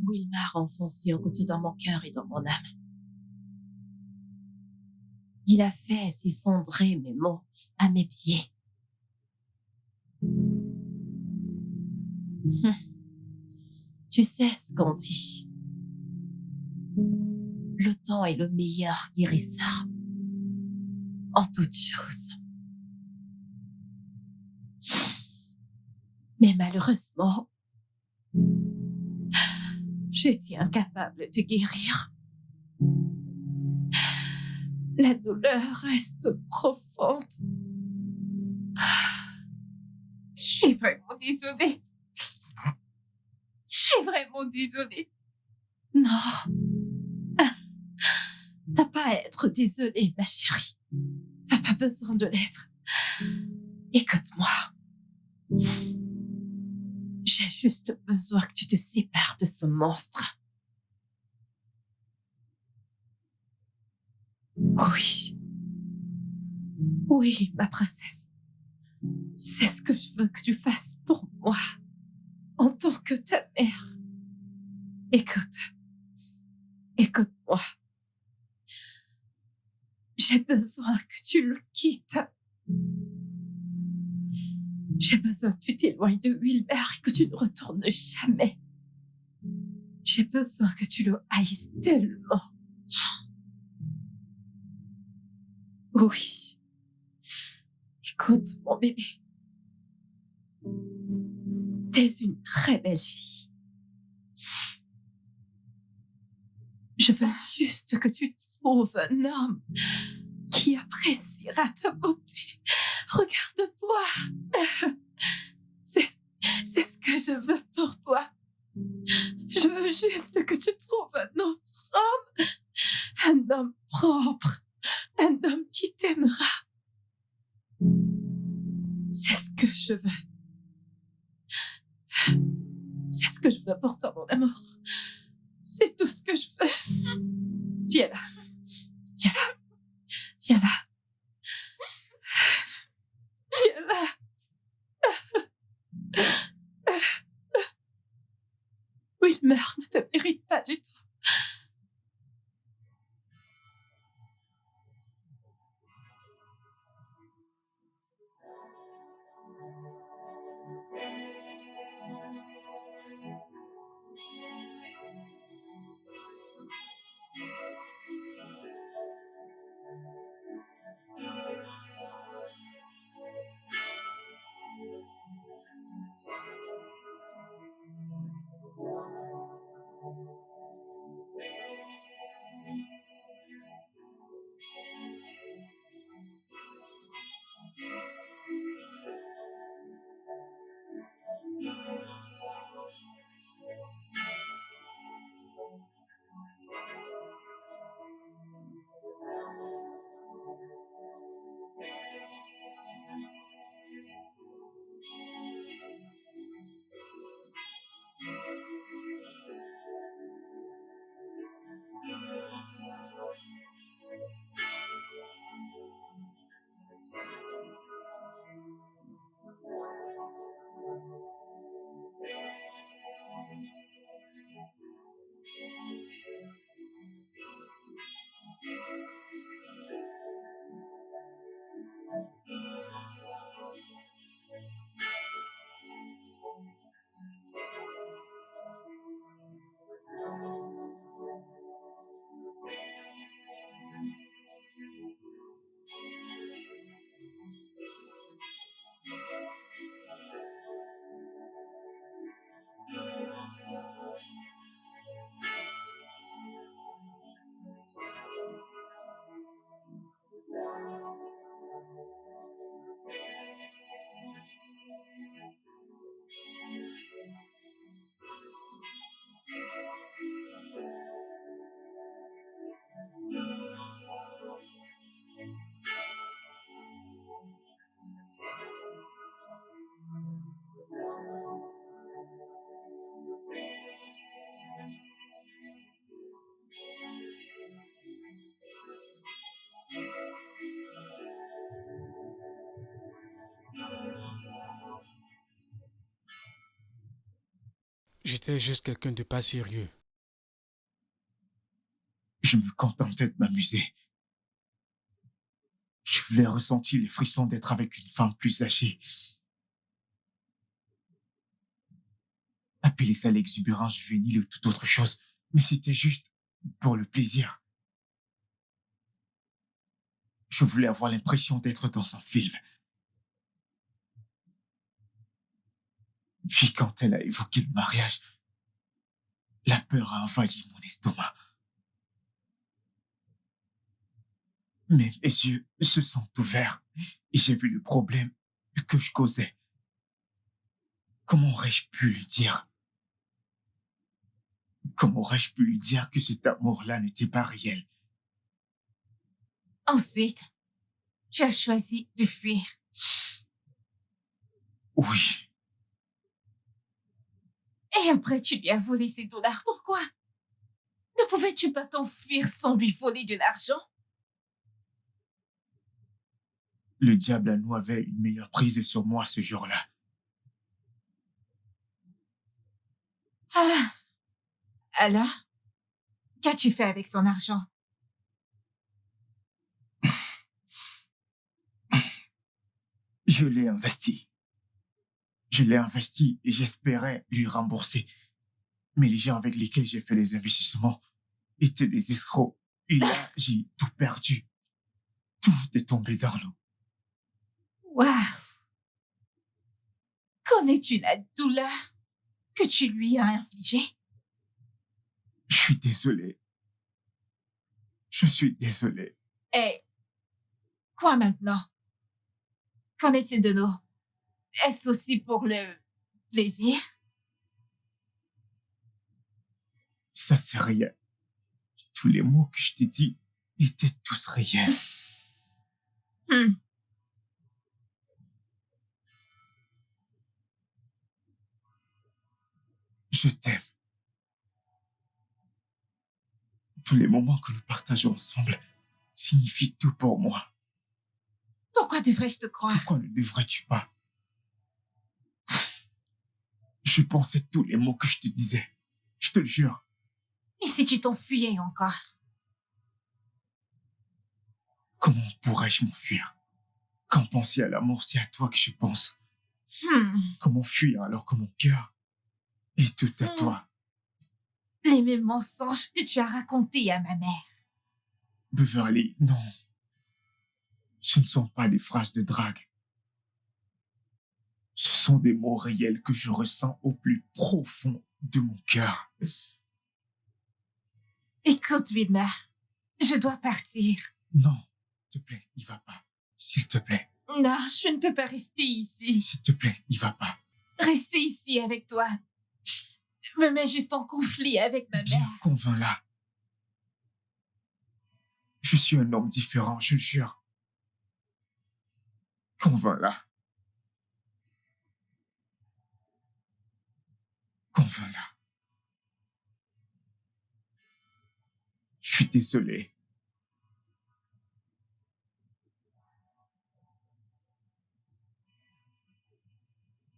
Wilmar a enfoncé un couteau dans mon cœur et dans mon âme. Il a fait s'effondrer mes mots à mes pieds. Tu sais ce qu'on dit. Le temps est le meilleur guérisseur en toutes choses. Mais malheureusement, j'étais incapable de guérir. La douleur reste profonde. Je suis vraiment désolée. Je suis vraiment désolée. Non. T'as pas à être désolée, ma chérie. T'as pas besoin de l'être. Écoute-moi. J'ai juste besoin que tu te sépares de ce monstre. Oui. Oui, ma princesse. C'est ce que je veux que tu fasses pour moi, en tant que ta mère. Écoute-moi. J'ai besoin que tu le quittes. J'ai besoin que tu t'éloignes de Wilbert et que tu ne retournes jamais. J'ai besoin que tu le haïsses tellement. Oui. Écoute, mon bébé. T'es une très belle fille. Je veux juste que tu trouves un homme qui appréciera ta beauté. Regarde-toi. C'est ce que je veux pour toi. Je veux juste que tu trouves un autre homme, un homme propre, un homme qui t'aimera. C'est ce que je veux. C'est ce que je veux pour toi, mon amour. C'est tout ce que je veux. Viens là. Viens là. Viens là. Viens là. Wilmer ne te mérite pas du tout. J'étais juste quelqu'un de pas sérieux. Je me contentais de m'amuser. Je voulais ressentir les frissons d'être avec une femme plus âgée. Appelez ça l'exubérance juvénile ou toute autre chose, mais c'était juste pour le plaisir. Je voulais avoir l'impression d'être dans un film. Puis quand elle a évoqué le mariage, la peur a envahi mon estomac. Mais mes yeux se sont ouverts et j'ai vu le problème que je causais. Comment aurais-je pu lui dire? Comment aurais-je pu lui dire que cet amour-là n'était pas réel? Ensuite, tu as choisi de fuir. Oui, Et après, tu lui as volé ses dollars. Pourquoi? Ne pouvais-tu pas t'enfuir sans lui voler de l'argent? le diable à nous avait une meilleure prise sur moi ce jour-là. Ah, alors, qu'as-tu fait avec son argent? Je l'ai investi. Je l'ai investi et j'espérais lui rembourser. Mais les gens avec lesquels j'ai fait les investissements étaient des escrocs. Et là, j'ai tout perdu. Tout est tombé dans l'eau. Waouh! Connais-tu la douleur que tu lui as infligée? Je suis désolé. Je suis désolé. Hé, Quoi maintenant? Qu'en est-il de nous? Est-ce aussi pour le plaisir? Ça, c'est rien. Tous les mots que je t'ai dit étaient tous réels. Hmm. Je t'aime. Tous les moments que nous partageons ensemble signifient tout pour moi. Pourquoi devrais-je te croire? Pourquoi ne devrais-tu pas? Je pensais tous les mots que je te disais. Je te le jure. Et si tu t'enfuyais encore? Comment pourrais-je m'enfuir? Quand penser à l'amour, c'est à toi que je pense. Comment fuir alors que mon cœur est tout à toi? Les mêmes mensonges que tu as racontés à ma mère. Beverly, non. Ce ne sont pas des phrases de drague. Ce sont des mots réels que je ressens au plus profond de mon cœur. Écoute, Wilma, je dois partir. Non, s'il te plaît, n'y va pas. S'il te plaît. Non, je ne peux pas rester ici. S'il te plaît, n'y va pas. Rester ici avec toi me met juste en conflit avec ma Bien, mère. convainc-la. Je suis un homme différent, je le jure. Convainc-la. Convainc-la. Je suis désolé.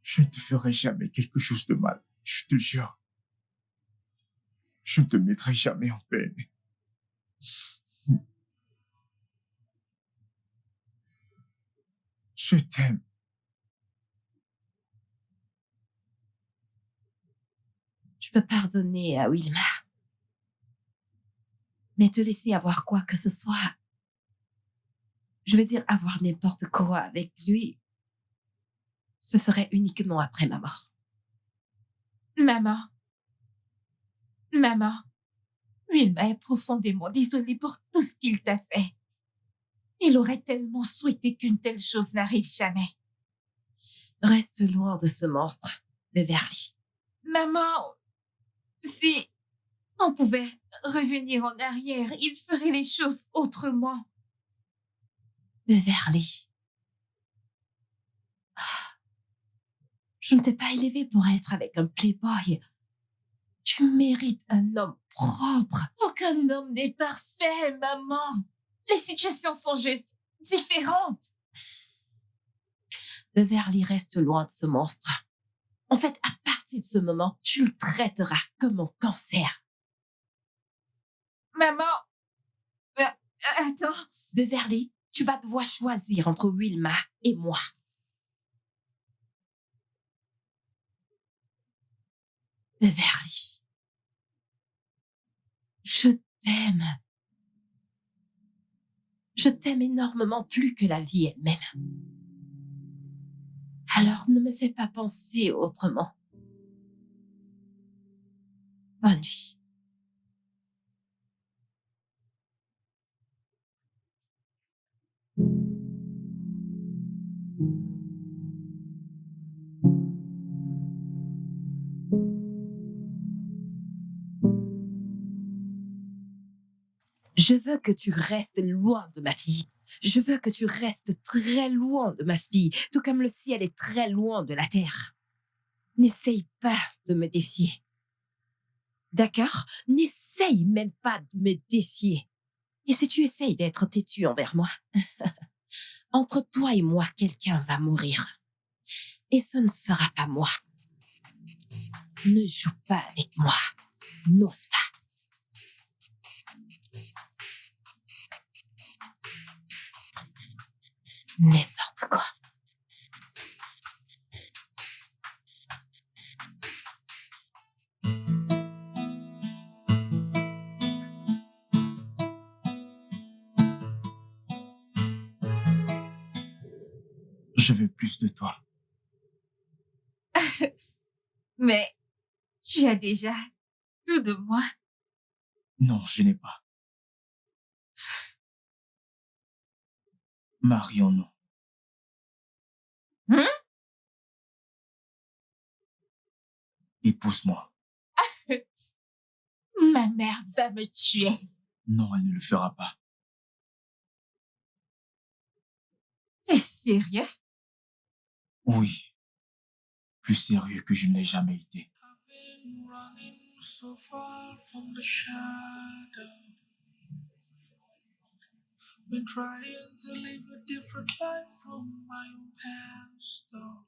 Je ne te ferai jamais quelque chose de mal, je te le jure. Je ne te mettrai jamais en peine. Je t'aime. Je peux pardonner à Wilma. Mais te laisser avoir quoi que ce soit, je veux dire avoir n'importe quoi avec lui, ce serait uniquement après ma mort. Maman, Wilma est profondément désolée pour tout ce qu'il t'a fait. Il aurait tellement souhaité qu'une telle chose n'arrive jamais. Reste loin de ce monstre, Beverly. Maman, si on pouvait revenir en arrière, il ferait les choses autrement. Beverly. Je ne t'ai pas élevé pour être avec un playboy. Tu mérites un homme propre. Aucun homme n'est parfait, maman. Les situations sont juste différentes. Beverly, reste loin de ce monstre. En fait, à partir de ce moment, tu le traiteras comme un cancer. Maman, attends. Beverly, tu vas devoir choisir entre Wilma et moi. Beverly, je t'aime. Je t'aime énormément plus que la vie elle-même. Alors ne me fais pas penser autrement. Bonne nuit. Je veux que tu restes loin de ma fille. Je veux que tu restes très loin de ma fille, tout comme le ciel est très loin de la terre. N'essaye pas de me défier. D'accord? N'essaye même pas de me défier. Et si tu essayes d'être têtu envers moi, entre toi et moi, quelqu'un va mourir. Et ce ne sera pas moi. Ne joue pas avec moi. N'ose pas. N'importe quoi. Je veux plus de toi. Mais tu as déjà tout de moi. Non, je n'ai pas. Marion, non. Hein? Épouse-moi. Ma mère va me tuer. Non, elle ne le fera pas. T'es sérieux? Oui, plus sérieux que je ne l'ai jamais été. I've been running so far from the shadow. Been trying to live a different life from my own past. Though.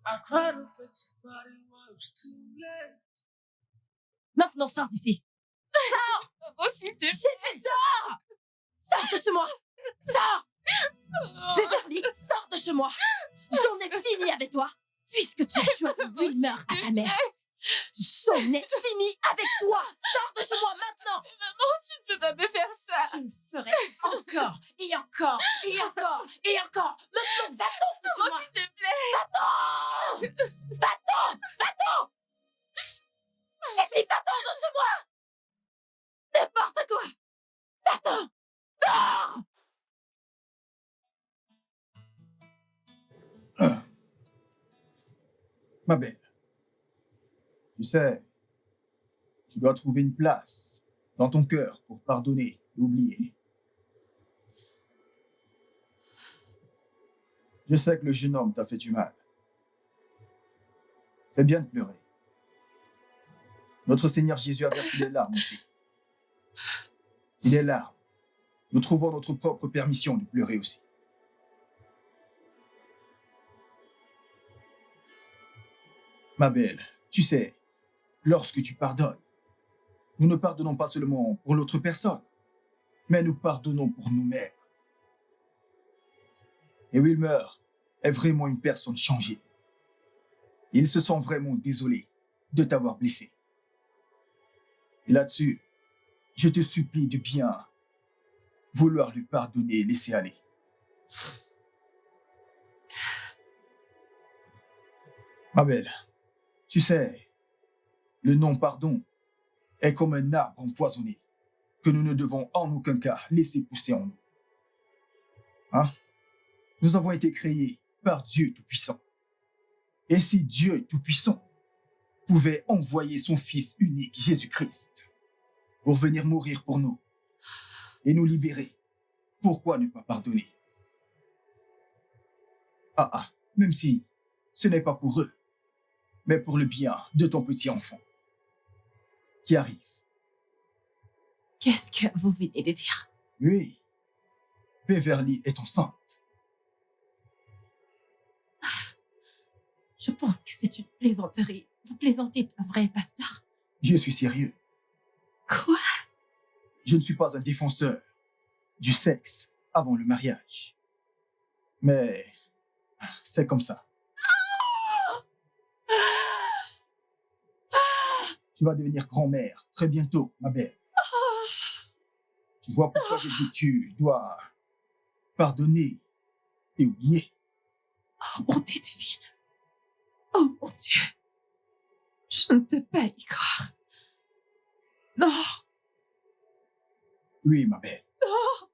I tried to fix it, but it was too late. Maintenant, sors d'ici. Oh, s'il te plaît. J'ai dit dehors! Sors de chez moi! Sors! Beverly, sors de chez moi! J'en ai fini avec toi! Puisque tu as choisi Wilmer à ta mère. J'en ai fini avec toi! Sors de chez moi maintenant! Maman, tu ne peux pas me faire ça. Je le ferai encore et encore et encore et encore! Maintenant, va-t'en de chez Maman, moi! s'il te plaît. Va-t'en! Va-t'en! Va-t'en! J'ai dit va-t'en de chez moi! N'importe quoi! Va-t'en! Sors! Ma belle, tu sais, tu dois trouver une place dans ton cœur pour pardonner et oublier. Je sais que le jeune homme t'a fait du mal. C'est bien de pleurer. Notre Seigneur Jésus a versé des larmes aussi. Et des larmes, nous trouvons notre propre permission de pleurer aussi. Ma belle, tu sais, lorsque tu pardonnes, nous ne pardonnons pas seulement pour l'autre personne, mais nous pardonnons pour nous-mêmes. Et Wilmer est vraiment une personne changée. Il se sent vraiment désolé de t'avoir blessé. Et là-dessus, je te supplie de bien vouloir lui pardonner et laisser aller. Ma belle, tu sais, le non-pardon est comme un arbre empoisonné que nous ne devons en aucun cas laisser pousser en nous. Hein? Nous avons été créés par Dieu Tout-Puissant. Et si Dieu Tout-Puissant pouvait envoyer son Fils unique, Jésus-Christ, pour venir mourir pour nous et nous libérer, pourquoi ne pas pardonner? Même si ce n'est pas pour eux, mais pour le bien de ton petit enfant qui arrive. Qu'est-ce que vous venez de dire? Oui, Beverly est enceinte. Je pense que c'est une plaisanterie. Vous plaisantez, pas vrai, pasteur? Je suis sérieux. Quoi? Je ne suis pas un défenseur du sexe avant le mariage. Mais c'est comme ça. Tu vas devenir grand-mère très bientôt, ma belle. Tu vois pourquoi je dis que tu dois pardonner et oublier. Oh, bonté divine. Oh, mon Dieu. Je ne peux pas y croire. Non, Oui, ma belle. non,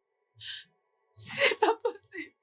c'est pas possible.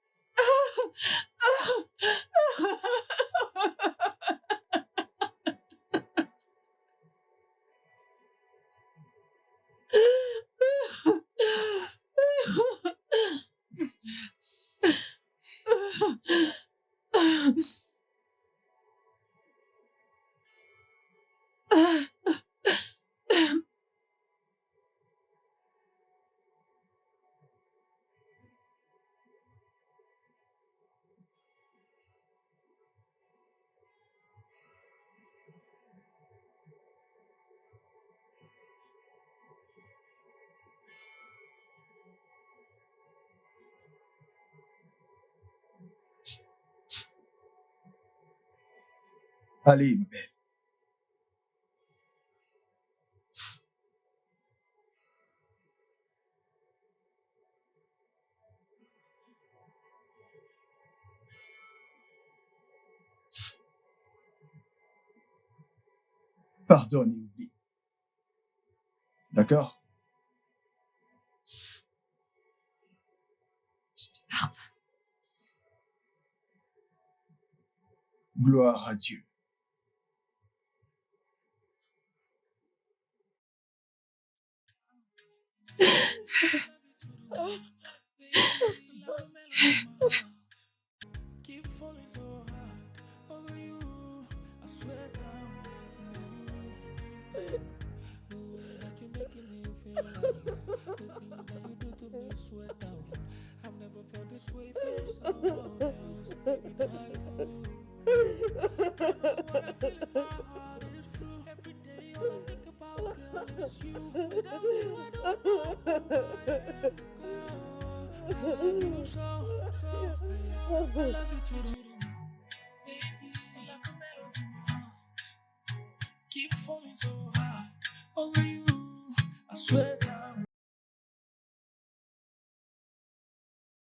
Allez, ma belle. Pardonne et oublie. D'accord? Je te pardonne. Gloire à Dieu. Keep falling so hard over you. I swear down. The way that you're making me feel like the things that you do to me sweat out. I've never felt this way for someone else. Baby, not you. I know what I feel in my heart is true. Every day all I think about, girl, is you. Without you, I don't know where I am. I love you so, so. I love you too. Baby, like a melody. Keep falling so hard over you. I swear that